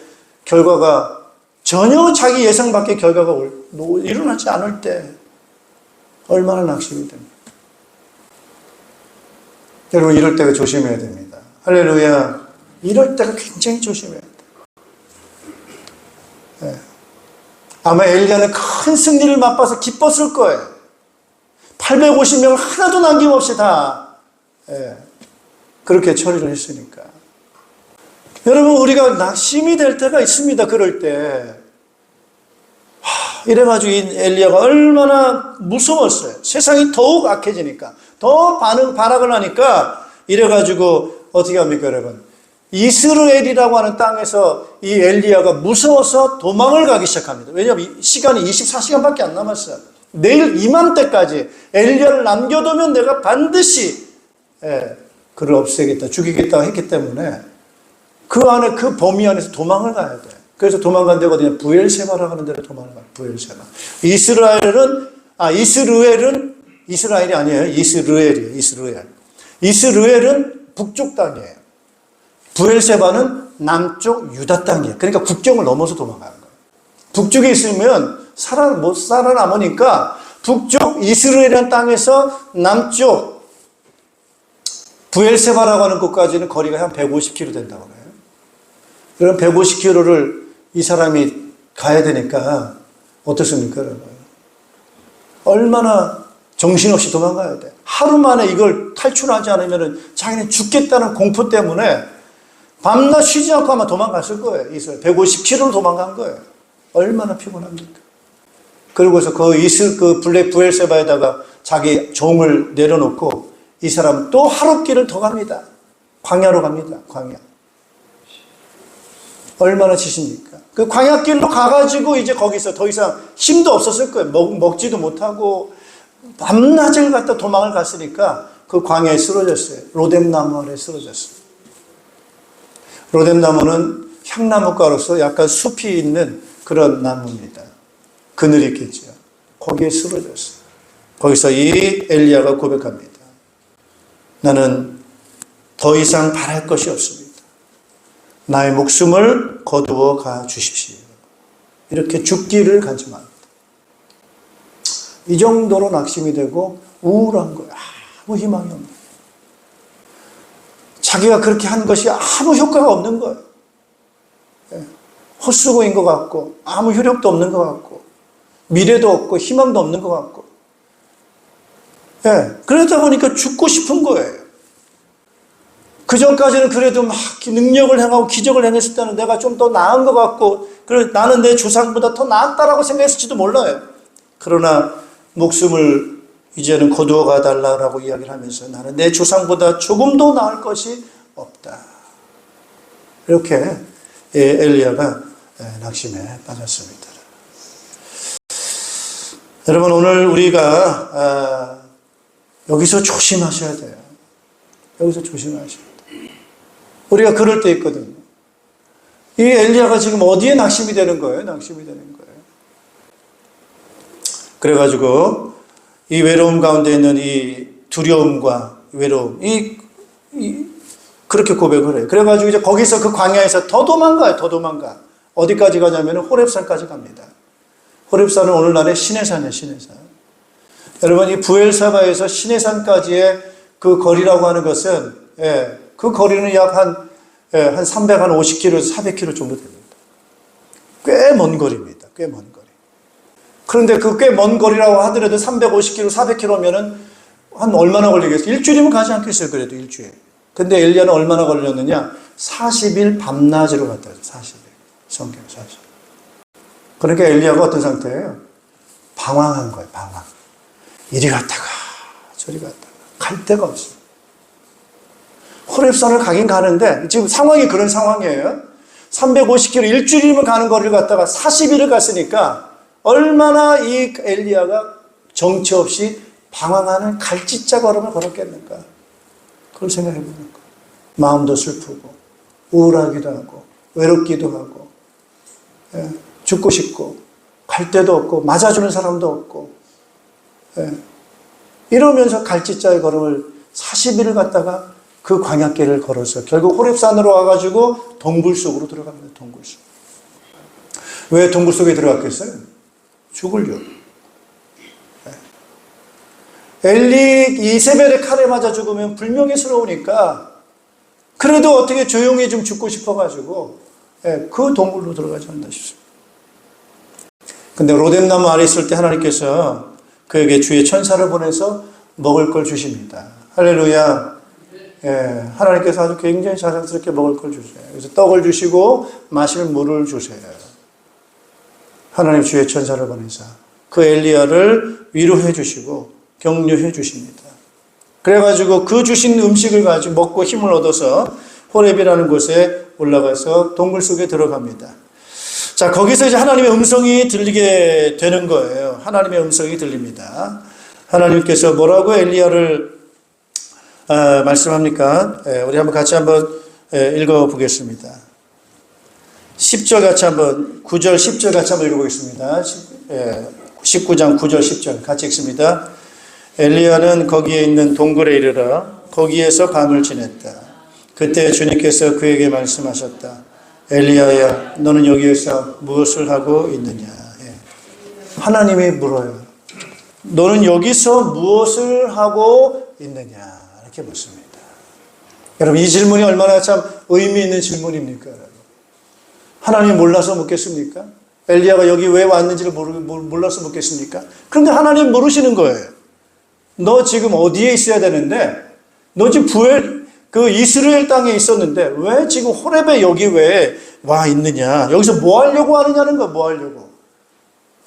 결과가 전혀 자기 예상 밖의 결과가 일어나지 않을 때 얼마나 낙심이 됩니까? 여러분, 이럴 때가 조심해야 됩니다. 할렐루야. 이럴 때가 굉장히 조심해야 돼요. 네. 아마 엘리야는 큰 승리를 맛봐서 기뻤을 거예요. 850명 하나도 남김없이 다 그렇게 처리를 했으니까. 여러분, 우리가 낙심이 될 때가 있습니다. 그럴 때. 이래가지고 이 엘리야가 얼마나 무서웠어요. 세상이 더욱 악해지니까. 더 발악을 하니까 이래가지고 어떻게 합니까, 여러분? 이스라엘이라고 하는 땅에서 이 엘리야가 무서워서 도망을 가기 시작합니다. 왜냐하면 시간이 24시간밖에 안 남았어요. 내일 이맘때까지 엘리야를 남겨두면 내가 반드시 그를 없애겠다, 죽이겠다 했기 때문에 그 안에, 그 범위 안에서 도망을 가야 돼. 그래서 도망간 데가 어디냐? 부엘세바라고 하는 데로 도망을 가요. 부엘세바. 이스라엘이 아니에요. 이스르엘이에요. 이스르엘은 북쪽 땅이에요. 부엘세바는 남쪽 유다 땅이에요. 그러니까 국경을 넘어서 도망가는 거예요. 북쪽에 있으면 못 살아남으니까 북쪽 이스라엘이라는 땅에서 남쪽 부엘세바라고 하는 곳까지는 거리가 한 150km 된다고 해요. 그럼 150km를 이 사람이 가야 되니까 어떻습니까, 여러분? 얼마나 정신없이 도망가야 돼. 하루 만에 이걸 탈출하지 않으면 자기는 죽겠다는 공포 때문에 밤낮 쉬지 않고 아마 도망갔을 거예요. 이스라엘 150km를 도망간 거예요. 얼마나 피곤합니까? 그러고서 그 부엘세바에다가 자기 종을 내려놓고 이 사람은 또 하룻길을 더 갑니다. 광야로 갑니다. 광야. 얼마나 지십니까? 그 광야길로 가가지고 이제 거기서 더 이상 힘도 없었을 거예요. 먹지도 못하고 밤낮을 갖다 도망을 갔으니까 그 광야에 쓰러졌어요. 로뎀나무 아래 쓰러졌어요. 로뎀나무는 향나무가로서 약간 숲이 있는 그런 나무입니다. 그늘이 있겠죠. 거기에 쓰러졌어요. 거기서 이 엘리야가 고백합니다. 나는 더 이상 바랄 것이 없습니다. 나의 목숨을 거두어 가 주십시오. 이렇게 죽기를 간증합니다. 이 정도로 낙심이 되고 우울한 거예요. 아무 희망이 없는 거예요. 자기가 그렇게 한 것이 아무 효과가 없는 거예요. 헛수고인 것 같고 아무 효력도 없는 것 같고 미래도 없고 희망도 없는 것 같고 그러다 보니까 죽고 싶은 거예요. 그 전까지는 그래도 막 능력을 행하고 기적을 행했을 때는 내가 좀 더 나은 것 같고 나는 내 조상보다 더 낫다라고 생각했을지도 몰라요. 그러나 목숨을 이제는 거두어 가달라고 이야기를 하면서 나는 내 조상보다 조금도 나을 것이 없다. 이렇게 엘리야가 낙심에 빠졌습니다. 여러분, 오늘 우리가 여기서 조심하셔야 돼요. 여기서 조심하셔야 돼요. 우리가 그럴 때 있거든요. 이 엘리야가 지금 어디에 낙심이 되는 거예요? 낙심이 되는 거예요. 그래가지고 이 외로움 가운데 있는 이 두려움과 외로움, 그렇게 고백을 해요. 그래가지고 이제 거기서 그 광야에서 더 도망가요. 더 도망가. 어디까지 가냐면 호렙산까지 갑니다. 호렙산은 오늘날의 시내산이에요. 시내산. 여러분, 이 부엘사바에서 시내산까지의 그 거리라고 하는 것은 그 거리는 약 한 350km에서 400km 정도 됩니다. 꽤 먼 거리입니다. 꽤 먼 거리. 그런데 그 꽤 먼 거리라고 하더라도 350km, 400km면은 한 얼마나 걸리겠어요? 일주일이면 가지 않겠어요? 그래도 일주일. 근데 엘리야는 얼마나 걸렸느냐? 40일 밤낮으로 갔다 왔어요. 40일. 성경 40일. 그러니까 엘리야가 어떤 상태예요? 방황한 거예요. 방황. 이리 갔다가 저리 갔다가 갈 데가 없어요. 호렙산을 가긴 가는데 지금 상황이 그런 상황이에요. 350km 일주일이면 가는 거리를 갔다가 40일을 갔으니까 얼마나 이 엘리야가 정처 없이 방황하는 갈짓자 걸음을 걸었겠는가. 그걸 생각해 보는 거예요. 마음도 슬프고 우울하기도 하고 외롭기도 하고 죽고 싶고 갈 데도 없고 맞아주는 사람도 없고 이러면서 갈짓자의 걸음을 40일을 갔다가 그 광야길을 걸어서 결국 호렙산으로 와가지고 동굴 속으로 들어갑니다. 동굴 속. 왜 동굴 속에 들어갔겠어요? 죽으려고. 이세벨의 칼에 맞아 죽으면 불명예스러우니까 그래도 어떻게 조용히 좀 죽고 싶어가지고 그 동굴로 들어가지 않나 싶습니다. 근데 로뎀나무 아래 있을 때 하나님께서 그에게 주의 천사를 보내서 먹을 걸 주십니다. 할렐루야. 하나님께서 아주 굉장히 자랑스럽게 먹을 걸 주세요. 그래서 떡을 주시고 마실 물을 주세요. 하나님 주의 천사를 보내서 그 엘리야를 위로해 주시고 격려해 주십니다. 그래가지고 그 주신 음식을 가지고 먹고 힘을 얻어서 호렙이라는 곳에 올라가서 동굴 속에 들어갑니다. 자, 거기서 이제 하나님의 음성이 들리게 되는 거예요. 하나님의 음성이 들립니다. 하나님께서 뭐라고 엘리야를 말씀합니까? 우리 같이 한번 읽어보겠습니다. 10절 같이 한번 9절 10절 같이 한번 읽어보겠습니다. 19장 9절 10절 같이 읽습니다. 엘리야는 거기에 있는 동굴에 이르러 거기에서 밤을 지냈다. 그때 주님께서 그에게 말씀하셨다. 엘리야야, 너는 여기에서 무엇을 하고 있느냐? 하나님이 물어요. 너는 여기서 무엇을 하고 있느냐? 이렇게 묻습니다. 여러분, 이 질문이 얼마나 참 의미 있는 질문입니까? 하나님이 몰라서 묻겠습니까? 엘리야가 여기 왜 왔는지를 몰라서 묻겠습니까? 그런데 하나님 물으시는 거예요. 너 지금 어디에 있어야 되는데, 너 지금 그 이스라엘 땅에 있었는데 왜 지금 호렙에 여기 왜 와 있느냐? 여기서 뭐 하려고 하느냐는 거야. 뭐 하려고?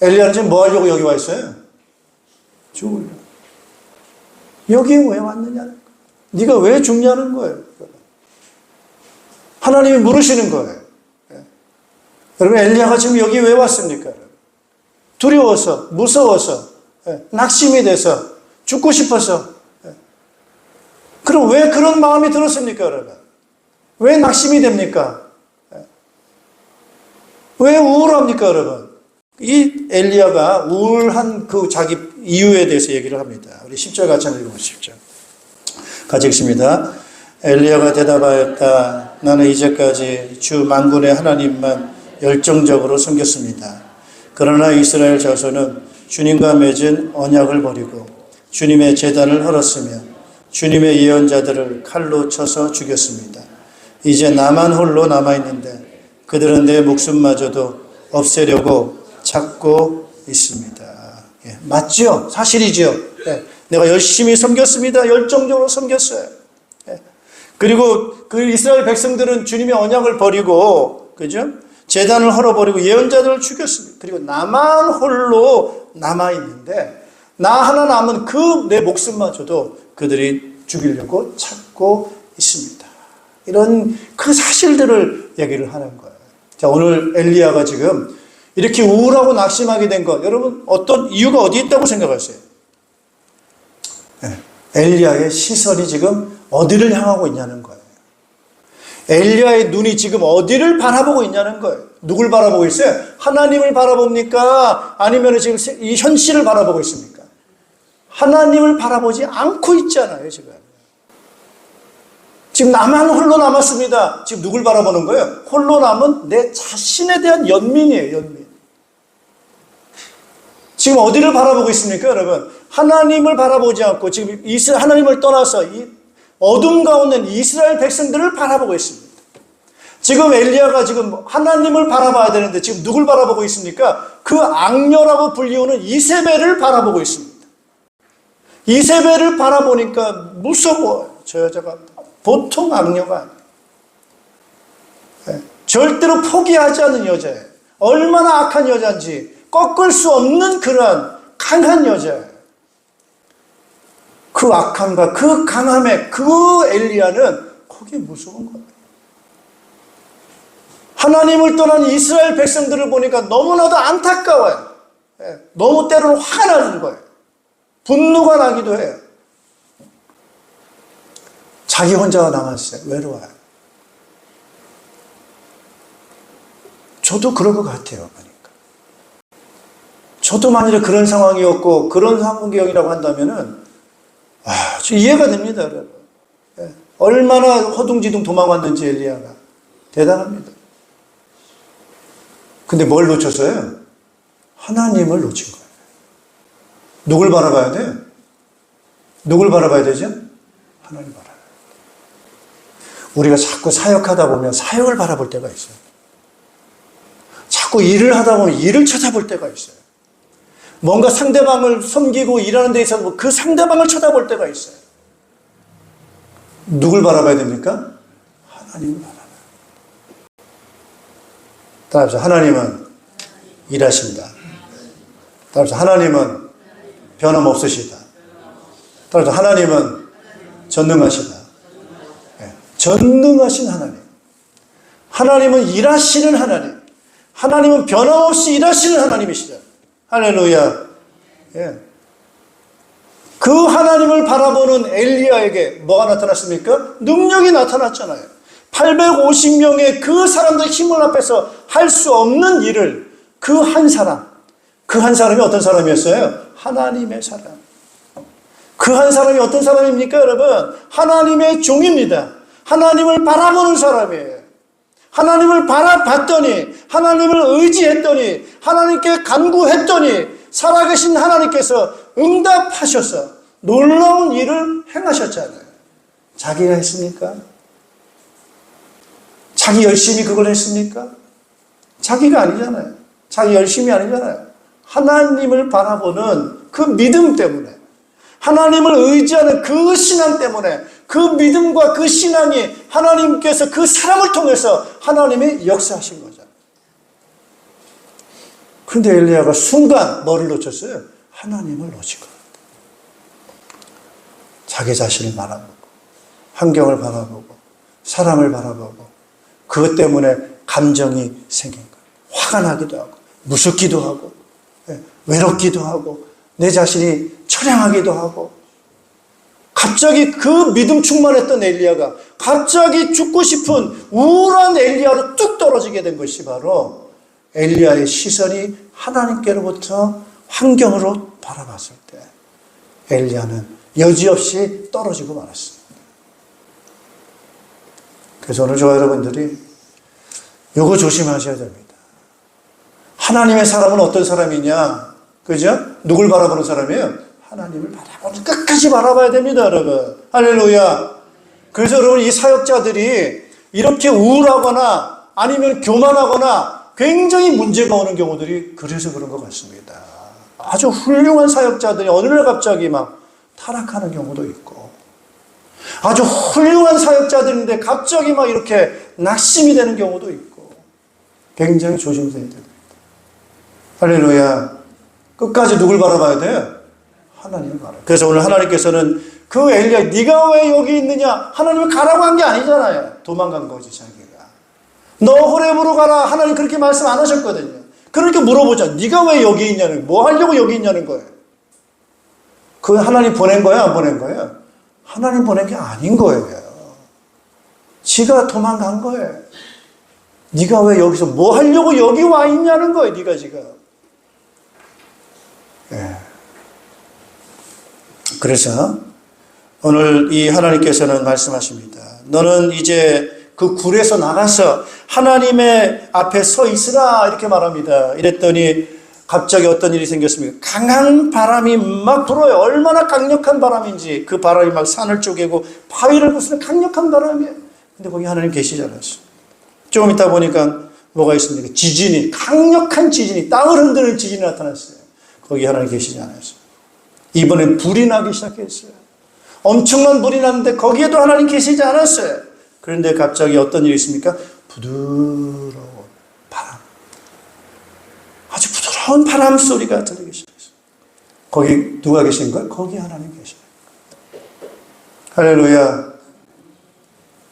엘리야는 지금 뭐 하려고 여기 와 있어요? 죽으려고. 여기에 왜 왔느냐는 거야. 네가 왜 죽냐는 거예요. 하나님이 물으시는 거예요. 여러분, 엘리야가 지금 여기 왜 왔습니까? 두려워서, 무서워서, 낙심이 돼서, 죽고 싶어서. 그럼 왜 그런 마음이 들었습니까, 여러분? 왜 낙심이 됩니까? 왜 우울합니까, 여러분? 이 엘리야가 우울한 그 자기 이유에 대해서 얘기를 합니다. 우리 10절 같이 한번 읽어보십시오. 같이 읽습니다. 엘리야가 대답하였다. 나는 이제까지 주 만군의 하나님만 열정적으로 섬겼습니다. 그러나 이스라엘 자손은 주님과 맺은 언약을 버리고 주님의 제단을 헐었으며 주님의 예언자들을 칼로 쳐서 죽였습니다. 이제 나만 홀로 남아있는데 그들은 내 목숨마저도 없애려고 찾고 있습니다. 예, 맞죠? 사실이죠. 예, 내가 열심히 섬겼습니다. 열정적으로 섬겼어요. 예, 그리고 그 이스라엘 백성들은 주님의 언약을 버리고, 그죠? 제단을 헐어버리고 예언자들을 죽였습니다. 그리고 나만 홀로 남아있는데, 나 하나 남은 그 내 목숨마저도 그들이 죽이려고 찾고 있습니다. 이런 그 사실들을 얘기를 하는 거예요. 자, 오늘 엘리야가 지금 이렇게 우울하고 낙심하게 된 것, 여러분 어떤 이유가 어디 있다고 생각하세요? 네, 엘리야의 시선이 지금 어디를 향하고 있냐는 거예요. 엘리야의 눈이 지금 어디를 바라보고 있냐는 거예요. 누굴 바라보고 있어요? 하나님을 바라봅니까? 아니면 지금 이 현실을 바라보고 있습니까? 하나님을 바라보지 않고 있잖아요, 지금. 지금 나만 홀로 남았습니다. 지금 누굴 바라보는 거예요? 홀로 남은 내 자신에 대한 연민이에요, 연민. 지금 어디를 바라보고 있습니까, 여러분? 하나님을 바라보지 않고 지금 하나님을 떠나서 이 어둠 가운데 이스라엘 백성들을 바라보고 있습니다. 지금 엘리야가 지금 하나님을 바라봐야 되는데 지금 누굴 바라보고 있습니까? 그 악녀라고 불리우는 이세벨을 바라보고 있습니다. 이세벨을 바라보니까 무서워요. 저 여자가 보통 악녀가 아니에요. 네. 절대로 포기하지 않는 여자예요. 얼마나 악한 여자인지 꺾을 수 없는 그러한 강한 여자예요. 그 악함과 그 강함에 그 엘리야는 거기에 무서운 거예요. 하나님을 떠난 이스라엘 백성들을 보니까 너무나도 안타까워요. 네. 너무 때로는 화가 나는 거예요. 분노가 나기도 해요. 자기 혼자 남았어요. 외로워요. 저도 그럴 것 같아요. 그러니까. 저도 만일에 그런 상황이었고 그런 환경이라고 한다면은 저 이해가 됩니다, 여러분. 예. 얼마나 허둥지둥 도망왔는지 엘리야가 대단합니다. 근데 뭘 놓쳤어요? 하나님을 놓친 거예요. 누굴 바라봐야 돼요? 누굴 바라봐야 되죠? 하나님 바라봐야 돼요. 우리가 자꾸 사역하다 보면 사역을 바라볼 때가 있어요. 자꾸 일을 하다 보면 일을 쳐다볼 때가 있어요. 뭔가 상대방을 섬기고 일하는 데 있어서 그 상대방을 쳐다볼 때가 있어요. 누굴 바라봐야 됩니까? 하나님을 바라봐요. 따라서 하나님은 일하신다. 따라서 하나님은 변함없으시다. 따라서 하나님은 전능하시다. 전능하신 하나님. 하나님은 일하시는 하나님. 하나님은 변함없이 일하시는 하나님이시죠. 할렐루야. 예. 그 하나님을 바라보는 엘리야에게 뭐가 나타났습니까? 능력이 나타났잖아요. 850명의 그 사람들의 힘을 앞에서 할 수 없는 일을 그 한 사람이 어떤 사람이었어요? 하나님의 사람. 그 한 사람이 어떤 사람입니까, 여러분? 하나님의 종입니다. 하나님을 바라보는 사람이에요. 하나님을 바라봤더니, 하나님을 의지했더니, 하나님께 간구했더니, 살아계신 하나님께서 응답하셔서 놀라운 일을 행하셨잖아요. 자기가 했습니까? 자기 열심히 그걸 했습니까? 자기가 아니잖아요. 자기 열심이 아니잖아요. 하나님을 바라보는 그 믿음 때문에, 하나님을 의지하는 그 신앙 때문에, 그 믿음과 그 신앙이 하나님께서 그 사람을 통해서 하나님이 역사하신 거죠. 그런데 엘리야가 순간 뭐를 놓쳤어요? 하나님을 놓친 거예요. 자기 자신을 바라보고, 환경을 바라보고, 사람을 바라보고, 그것 때문에 감정이 생긴 거예요. 화가 나기도 하고, 무섭기도 하고, 외롭기도 하고, 내 자신이 처량하기도 하고, 갑자기 그 믿음 충만했던 엘리야가 갑자기 죽고 싶은 우울한 엘리야로 뚝 떨어지게 된 것이 바로 엘리야의 시선이 하나님께로부터 환경으로 바라봤을 때 엘리야는 여지없이 떨어지고 말았습니다. 그래서 오늘 저와 여러분들이 이거 조심하셔야 됩니다. 하나님의 사람은 어떤 사람이냐? 그죠? 누굴 바라보는 사람이에요? 하나님을 바라보는, 끝까지 바라봐야 됩니다, 여러분. 할렐루야. 그래서 여러분, 이 사역자들이 이렇게 우울하거나 아니면 교만하거나 굉장히 문제가 오는 경우들이 그래서 그런 것 같습니다. 아주 훌륭한 사역자들이 어느 날 갑자기 막 타락하는 경우도 있고, 아주 훌륭한 사역자들인데 갑자기 막 이렇게 낙심이 되는 경우도 있고, 굉장히 조심해야 됩니다. 할렐루야. 끝까지 누굴 바라봐야 돼요? 하나님을 바라봐요. 그래서 오늘 하나님께서는 그 엘리야, 네가 왜 여기 있느냐? 하나님을 가라고 한 게 아니잖아요. 도망간 거지, 자기가. 너 호렙으로 가라. 하나님 그렇게 말씀 안 하셨거든요. 그러니까 물어보자. 네가 왜 여기 있냐는, 뭐 하려고 여기 있냐는 거예요. 그 하나님 보낸 거야, 안 보낸 거예요? 하나님 보낸 게 아닌 거예요. 지가 도망간 거예요. 네가 왜 여기서 뭐 하려고 여기 와 있냐는 거예요, 네가 지금. 예. 그래서 오늘 이 하나님께서는 말씀하십니다. 너는 이제 그 굴에서 나가서 하나님의 앞에 서 있으라, 이렇게 말합니다. 이랬더니 갑자기 어떤 일이 생겼습니까? 강한 바람이 막 불어요. 얼마나 강력한 바람인지. 그 바람이 막 산을 쪼개고 바위를 부수는 강력한 바람이에요. 근데 거기 하나님 계시지 않았어요. 조금 있다 보니까 뭐가 있습니까? 지진이, 강력한 지진이, 땅을 흔드는 지진이 나타났어요. 거기 하나님 계시지 않았어요. 이번엔 불이 나기 시작했어요. 엄청난 불이 났는데 거기에도 하나님 계시지 않았어요. 그런데 갑자기 어떤 일이 있습니까? 부드러운 바람. 아주 부드러운 바람 소리가 들리기 시작했어요. 거기 누가 계신 거예요? 거기 하나님 계셔요. 할렐루야.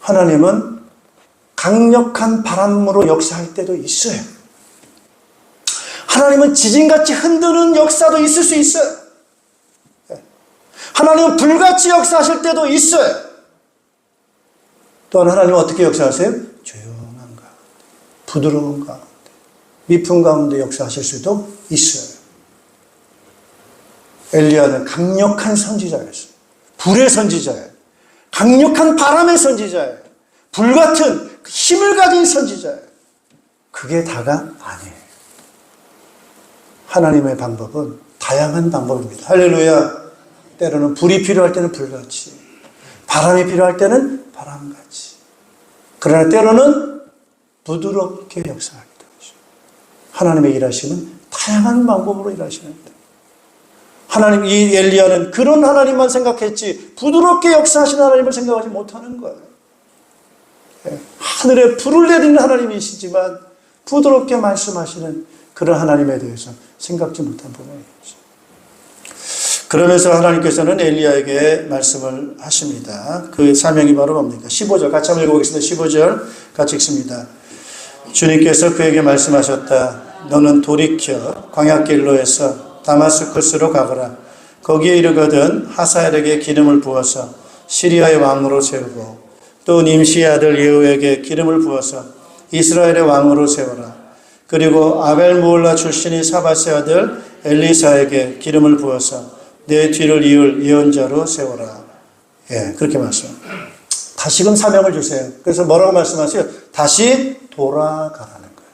하나님은 강력한 바람으로 역사할 때도 있어요. 하나님은 지진같이 흔드는 역사도 있을 수 있어요. 하나님은 불같이 역사하실 때도 있어요. 또한 하나님은 어떻게 역사하세요? 조용한 가운데, 부드러운 가운데, 미풍 가운데 역사하실 수도 있어요. 엘리야는 강력한 선지자였어요. 불의 선지자예요. 강력한 바람의 선지자예요. 불같은 힘을 가진 선지자예요. 그게 다가 아니에요. 하나님의 방법은 다양한 방법입니다. 할렐루야. 때로는 불이 필요할 때는 불같이, 바람이 필요할 때는 바람같이, 그러나 때로는 부드럽게 역사하기도 하죠. 하나님의 일하심은 다양한 방법으로 일하시는데, 하나님, 이 엘리야는 그런 하나님만 생각했지 부드럽게 역사하시는 하나님을 생각하지 못하는 거예요. 하늘에 불을 내리는 하나님이시지만 부드럽게 말씀하시는 그런 하나님에 대해서 생각지 못한 부분이죠. 그러면서 하나님께서는 엘리야에게 말씀을 하십니다. 그 사명이 바로 뭡니까? 15절 같이 한번 읽어보겠습니다. 15절 같이 읽습니다. 주님께서 그에게 말씀하셨다. 너는 돌이켜 광야길로 해서 다마스쿠스로 가거라. 거기에 이르거든 하사엘에게 기름을 부어서 시리아의 왕으로 세우고 또 님시의 아들 예후에게 기름을 부어서 이스라엘의 왕으로 세워라. 그리고 아벨무올라 출신인 사밧의 아들 엘리사에게 기름을 부어서 내 뒤를 이을 예언자로 세워라. 예, 그렇게 말씀합니다. 다시금 사명을 주세요. 그래서 뭐라고 말씀하세요? 다시 돌아가라는 거예요.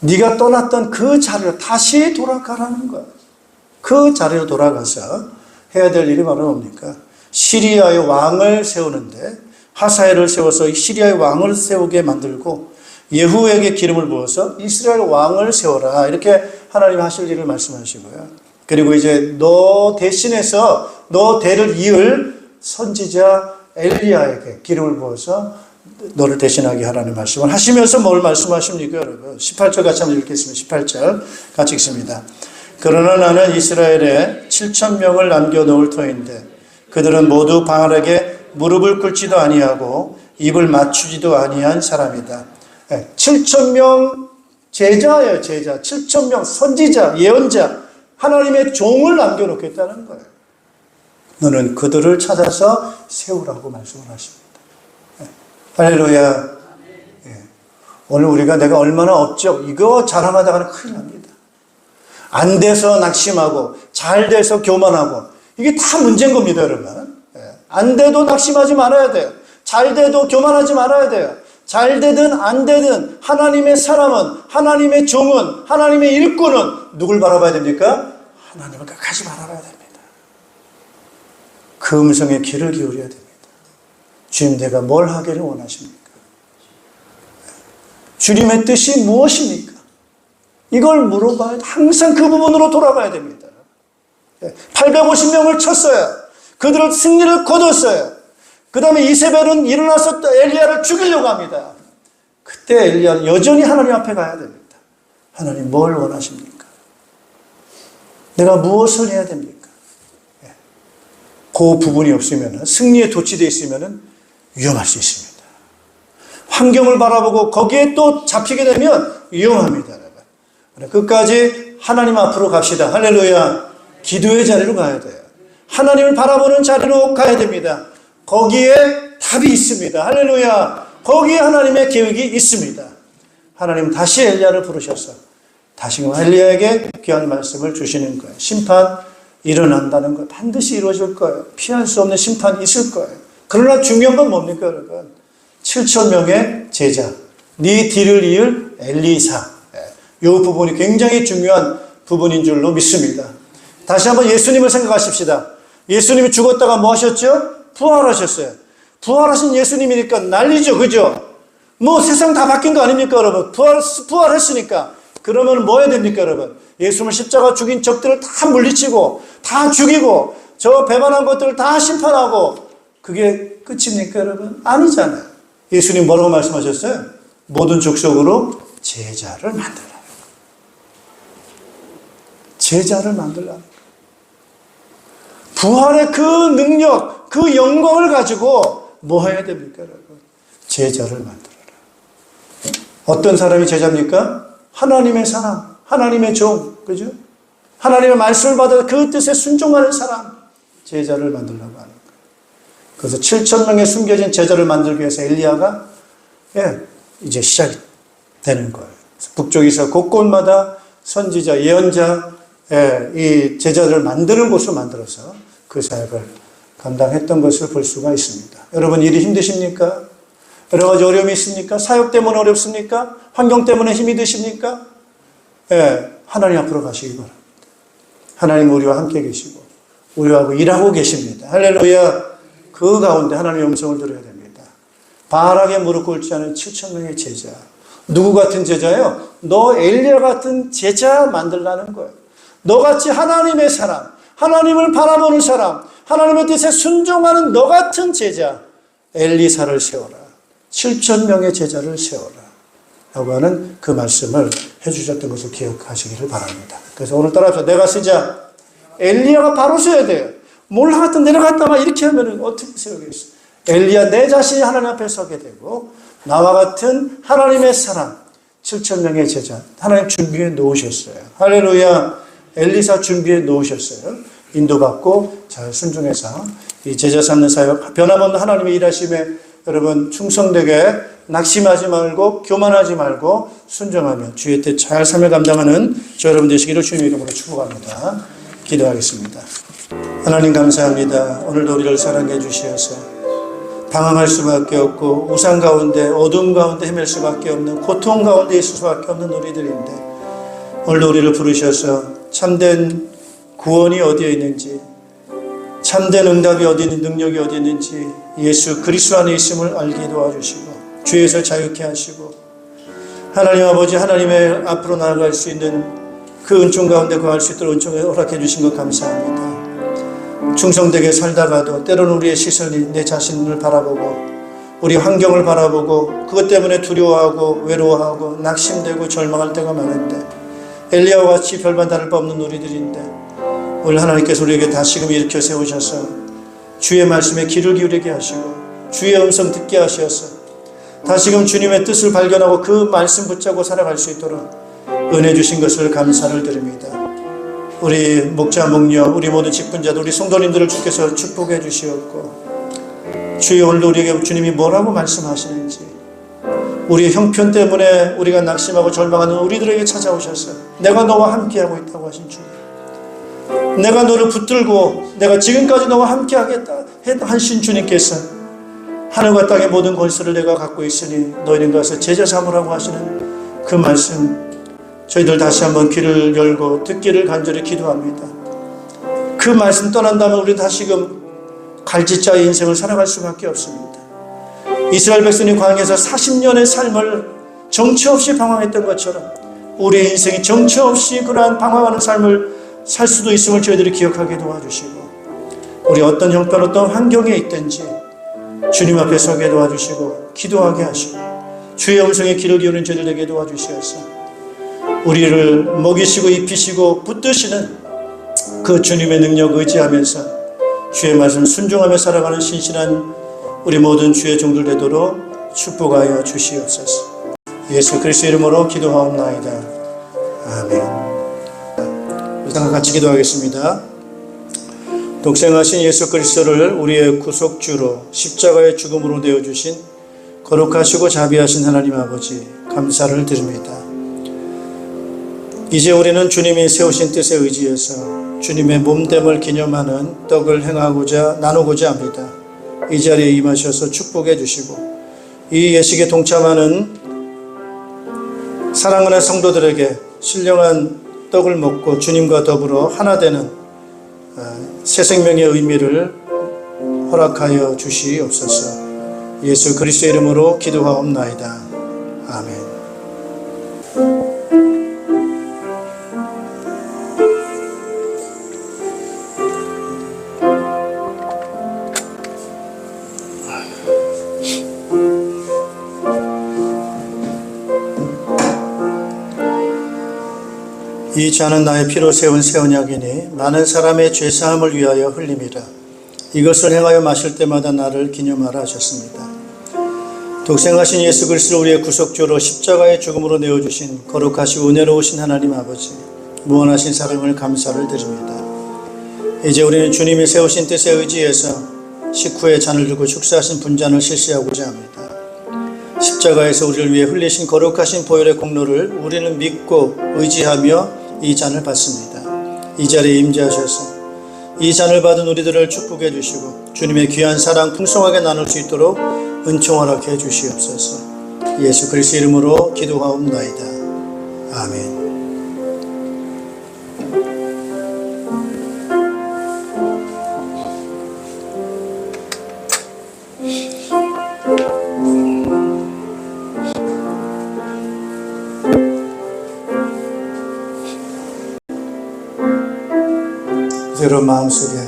네가 떠났던 그 자리로 다시 돌아가라는 거예요. 그 자리로 돌아가서 해야 될 일이 바로 뭡니까? 시리아의 왕을 세우는데 하사엘을 세워서 시리아의 왕을 세우게 만들고 예후에게 기름을 부어서 이스라엘 왕을 세워라. 이렇게 하나님 하실 일을 말씀하시고요. 그리고 이제 너 대신해서 너 대를 이을 선지자 엘리야에게 기름을 부어서 너를 대신하게 하라는 말씀을 하시면서 뭘 말씀하십니까, 여러분? 18절 같이 한번 읽겠습니다. 18절 같이 읽습니다. 그러나 나는 이스라엘에 7,000명을 남겨놓을 터인데 그들은 모두 바알에게 무릎을 꿇지도 아니하고 입을 맞추지도 아니한 사람이다. 7,000명 제자예요, 제자. 7,000명 선지자, 예언자, 하나님의 종을 남겨놓겠다는 거예요. 너는 그들을 찾아서 세우라고 말씀을 하십니다. 할렐루야. 오늘 우리가 내가 얼마나 업적 이거 자랑하다가는 큰일 납니다. 안 돼서 낙심하고 잘 돼서 교만하고 이게 다 문제인 겁니다, 여러분. 안 돼도 낙심하지 말아야 돼요. 잘 돼도 교만하지 말아야 돼요. 잘 되든 안 되든 하나님의 사람은, 하나님의 종은, 하나님의 일꾼은 누굴 바라봐야 됩니까? 하나님을 끝까지 바라봐야 됩니다. 그 음성에 귀를 기울여야 됩니다. 주님, 내가 뭘 하기를 원하십니까? 주님의 뜻이 무엇입니까? 이걸 물어봐야 항상 그 부분으로 돌아가야 됩니다. 850명을 쳤어요. 그들을 승리를 거뒀어요. 그 다음에 이세벨은 일어나서 또 엘리야를 죽이려고 합니다. 그때 엘리야는 여전히 하나님 앞에 가야 됩니다. 하나님 뭘 원하십니까? 내가 무엇을 해야 됩니까? 그 부분이 없으면, 승리에 도취되어 있으면 위험할 수 있습니다. 환경을 바라보고 거기에 또 잡히게 되면 위험합니다. 끝까지 하나님 앞으로 갑시다. 할렐루야. 기도의 자리로 가야 돼요. 하나님을 바라보는 자리로 가야 됩니다. 거기에 답이 있습니다. 할렐루야. 거기에 하나님의 계획이 있습니다. 하나님 다시 엘리야를 부르셔서 다시금 엘리야에게 귀한 말씀을 주시는 거예요. 심판 일어난다는 거 반드시 이루어질 거예요. 피할 수 없는 심판이 있을 거예요. 그러나 중요한 건 뭡니까, 여러분? 7,000명의 제자, 네 뒤를 이을 엘리사. 이 부분이 굉장히 중요한 부분인 줄로 믿습니다. 다시 한번 예수님을 생각하십시다. 예수님이 죽었다가 뭐 하셨죠? 부활하셨어요. 부활하신 예수님이니까 난리죠. 그죠? 뭐 세상 다 바뀐 거 아닙니까, 여러분? 부활했으니까. 그러면 뭐 해야 됩니까, 여러분? 예수님을 십자가 죽인 적들을 다 물리치고, 다 죽이고, 저 배반한 것들을 다 심판하고, 그게 끝입니까, 여러분? 아니잖아요. 예수님 뭐라고 말씀하셨어요? 모든 족속으로 제자를 만들라. 제자를 만들라. 부활의 그 능력, 그 영광을 가지고 뭐 해야 됩니까, 여러분? 제자를 만들어라. 어떤 사람이 제자입니까? 하나님의 사람, 하나님의 종, 그죠? 하나님의 말씀을 받아 그 뜻에 순종하는 사람, 제자를 만들려고 하는 거예요. 그래서 7,000명의 숨겨진 제자를 만들기 위해서 엘리야가 이제 시작이 되는 거예요. 북쪽에서 곳곳마다 선지자, 예언자, 이 제자들을 만드는 곳을 만들어서 그 사역을 감당했던 것을 볼 수가 있습니다. 여러분, 일이 힘드십니까? 여러 가지 어려움이 있습니까? 사역 때문에 어렵습니까? 환경 때문에 힘이 드십니까? 하나님 앞으로 가시기 바랍니다. 하나님 우리와 함께 계시고 우리하고 일하고 계십니다. 할렐루야. 그 가운데 하나님의 음성을 들어야 됩니다. 바알에게 무릎 꿇지 않은 7,000명의 제자. 누구 같은 제자예요? 너 엘리야 같은 제자 만들라는 거예요. 너같이 하나님의 사람, 하나님을 바라보는 사람, 하나님의 뜻에 순종하는 너 같은 제자, 엘리사를 세워라. 7,000명의 제자를 세워라. 라고 하는 그 말씀을 해주셨던 것을 기억하시기를 바랍니다. 그래서 오늘 따라서 내가 쓰자. 엘리야가 바로 써야 돼요. 몰라갔다 내려갔다 막 이렇게 하면 어떻게 세우겠어요? 엘리야 내 자신이 하나님 앞에 서게 되고 나와 같은 하나님의 사람 7,000명의 제자 하나님 준비해 놓으셨어요. 할렐루야. 엘리사 준비해 놓으셨어요. 인도받고 잘 순종해서 이 제자 삼는 사역 변함없는 하나님의 일하심에 여러분 충성되게 낙심하지 말고 교만하지 말고 순종하며 주의 뜻 잘 삶을 감당하는 저 여러분 되시기를 주님의 이름으로 축복합니다. 기도하겠습니다. 하나님 감사합니다. 오늘도 우리를 사랑해 주시어서 방황할 수밖에 없고 우상 가운데 어둠 가운데 헤맬 수밖에 없는 고통 가운데 있을 수밖에 없는 우리들인데 오늘도 우리를 부르셔서 참된 구원이 어디에 있는지 참된 응답이 어디 있는 능력이 어디 있는지 예수 그리스도 안에 있음을 알게 도와주시고 죄에서 자유케 하시고 하나님 아버지 하나님의 앞으로 나아갈 수 있는 그 은총 가운데 거할 수 있도록 은총을 허락해 주신 것 감사합니다. 충성되게 살다가도 때로는 우리의 시선이 내 자신을 바라보고 우리 환경을 바라보고 그것 때문에 두려워하고 외로워하고 낙심되고 절망할 때가 많은데 엘리야와 같이 별반 다를 바 없는 우리들인데 오늘 하나님께서 우리에게 다시금 일으켜 세우셔서 주의 말씀에 귀를 기울이게 하시고 주의 음성 듣게 하셔서 다시금 주님의 뜻을 발견하고 그 말씀 붙잡고 살아갈 수 있도록 은혜 주신 것을 감사를 드립니다. 우리 목자, 목녀, 우리 모든 직분자들, 우리 성도님들을 주께서 축복해 주시옵고, 주여 오늘 우리에게 주님이 뭐라고 말씀하시는지, 우리의 형편 때문에 우리가 낙심하고 절망하는 우리들에게 찾아오셔서 내가 너와 함께하고 있다고 하신 주님, 내가 너를 붙들고 내가 지금까지 너와 함께하겠다 하신 주님께서 하늘과 땅의 모든 권세를 내가 갖고 있으니 너희는 가서 제자 삼으라고 하시는 그 말씀, 저희들 다시 한번 귀를 열고 듣기를 간절히 기도합니다. 그 말씀 떠난다면 우리 다시금 갈지자의 인생을 살아갈 수밖에 없습니다. 이스라엘 백성이 광야에서 40년의 삶을 정처 없이 방황했던 것처럼 우리의 인생이 정처 없이 그러한 방황하는 삶을 살 수도 있음을 저희들이 기억하게 도와주시고, 우리 어떤 형편 어떤 환경에 있든지 주님 앞에 서게 도와주시고 기도하게 하시고 주의 음성에 귀를 기울인 저희들에게 도와주시어서 우리를 먹이시고 입히시고 붙드시는 그 주님의 능력 의지하면서 주의 말씀 순종하며 살아가는 신실한 우리 모든 주의 종들 되도록 축복하여 주시옵소서. 예수 그리스도의 이름으로 기도하옵나이다. 아멘. 우리 같이 기도하겠습니다. 독생하신 예수 그리스도를 우리의 구속주로 십자가의 죽음으로 내어주신 거룩하시고 자비하신 하나님 아버지, 감사를 드립니다. 이제 우리는 주님이 세우신 뜻에 의지해서 주님의 몸됨을 기념하는 떡을 행하고자 나누고자 합니다. 이 자리에 임하셔서 축복해 주시고 이 예식에 동참하는 사랑하는 성도들에게 신령한 떡을 먹고 주님과 더불어 하나 되는 새 생명의 의미를 허락하여 주시옵소서. 예수 그리스도의 이름으로 기도하옵나이다. 아멘. 이 잔은 나의 피로 세운 새 언약이니 많은 사람의 죄사함을 위하여 흘림이라. 이것을 행하여 마실 때마다 나를 기념하라 하셨습니다. 독생하신 예수 그리스도를 우리의 구속주로 십자가의 죽음으로 내어주신 거룩하시고 은혜로우신 하나님 아버지, 무한하신 사랑을 감사를 드립니다. 이제 우리는 주님이 세우신 뜻에 의지해서 식후에 잔을 들고 축사하신 분잔을 실시하고자 합니다. 십자가에서 우리를 위해 흘리신 거룩하신 보혈의 공로를 우리는 믿고 의지하며 이 잔을 받습니다. 이 자리에 임재하셔서 이 잔을 받은 우리들을 축복해 주시고 주님의 귀한 사랑 풍성하게 나눌 수 있도록 은총 허락해 주시옵소서. 예수 그리스도 이름으로 기도하옵나이다. 아멘. 여러분 마음속에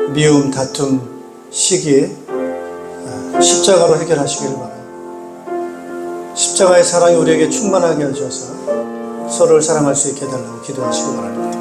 미움, 다툼, 시기 십자가로 해결하시기를 바랍니다. 십자가의 사랑이 우리에게 충만하게 하셔서 서로를 사랑할 수 있게 해달라고 기도하시기 바랍니다.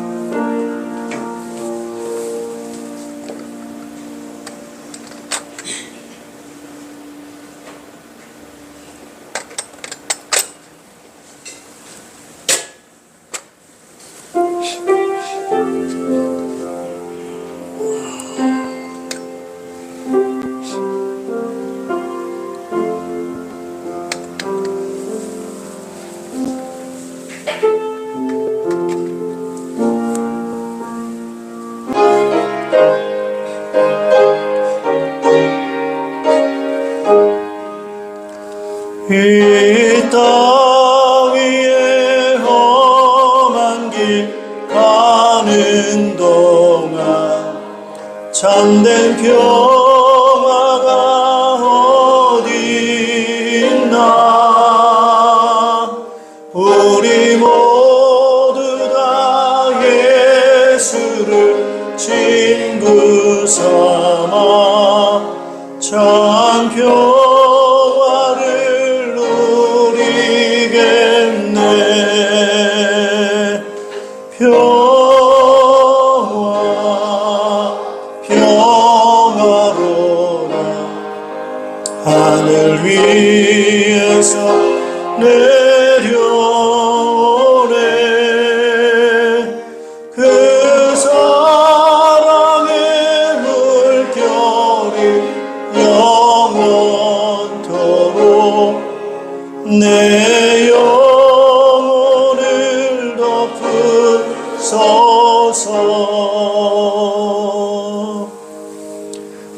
이 땅 위에 험한 길 가는 동안 참된 평화가 어디 있나. 우리 모두 다 예수를 친구 삼아 참 평화를 누리겠네. 평화로라 하늘 위에서 내려오네. 그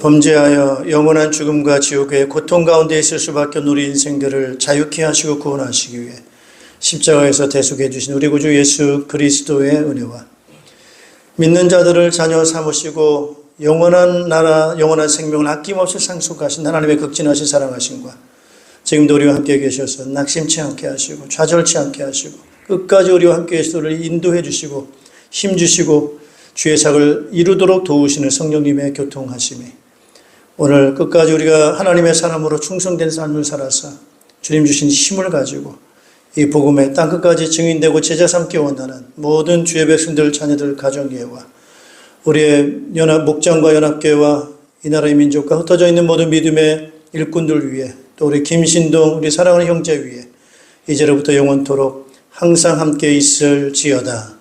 범죄하여 영원한 죽음과 지옥의 고통 가운데 있을 수밖에 없는 우리 인생들을 자유케 하시고 구원하시기 위해 십자가에서 대속해 주신 우리 구주 예수 그리스도의 은혜와 믿는 자들을 자녀 삼으시고 영원한 나라, 영원한 생명을 아낌없이 상속하신 하나님의 극진하신 사랑하심과 지금도 우리와 함께 계셔서 낙심치 않게 하시고 좌절치 않게 하시고 끝까지 우리와 함께 계셔서 우리를 인도해 주시고 힘 주시고 주의 sak을 이루도록 도우시는 성령님의 교통하심이 오늘 끝까지 우리가 하나님의 사람으로 충성된 삶을 살아서 주님 주신 힘을 가지고 이 복음의 땅끝까지 증인되고 제자 삼기 원하는 모든 주의 백성들, 자녀들, 가정예와 우리의 목장과 연합교회와 이 나라의 민족과 흩어져 있는 모든 믿음의 일꾼들 위해 또 우리 김신동, 우리 사랑하는 형제 위해 이제로부터 영원토록 항상 함께 있을지어다.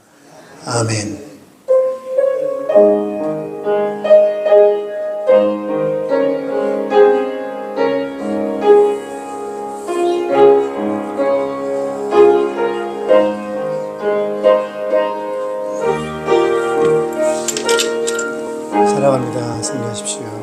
아멘. 사랑합니다. 승리하십시오.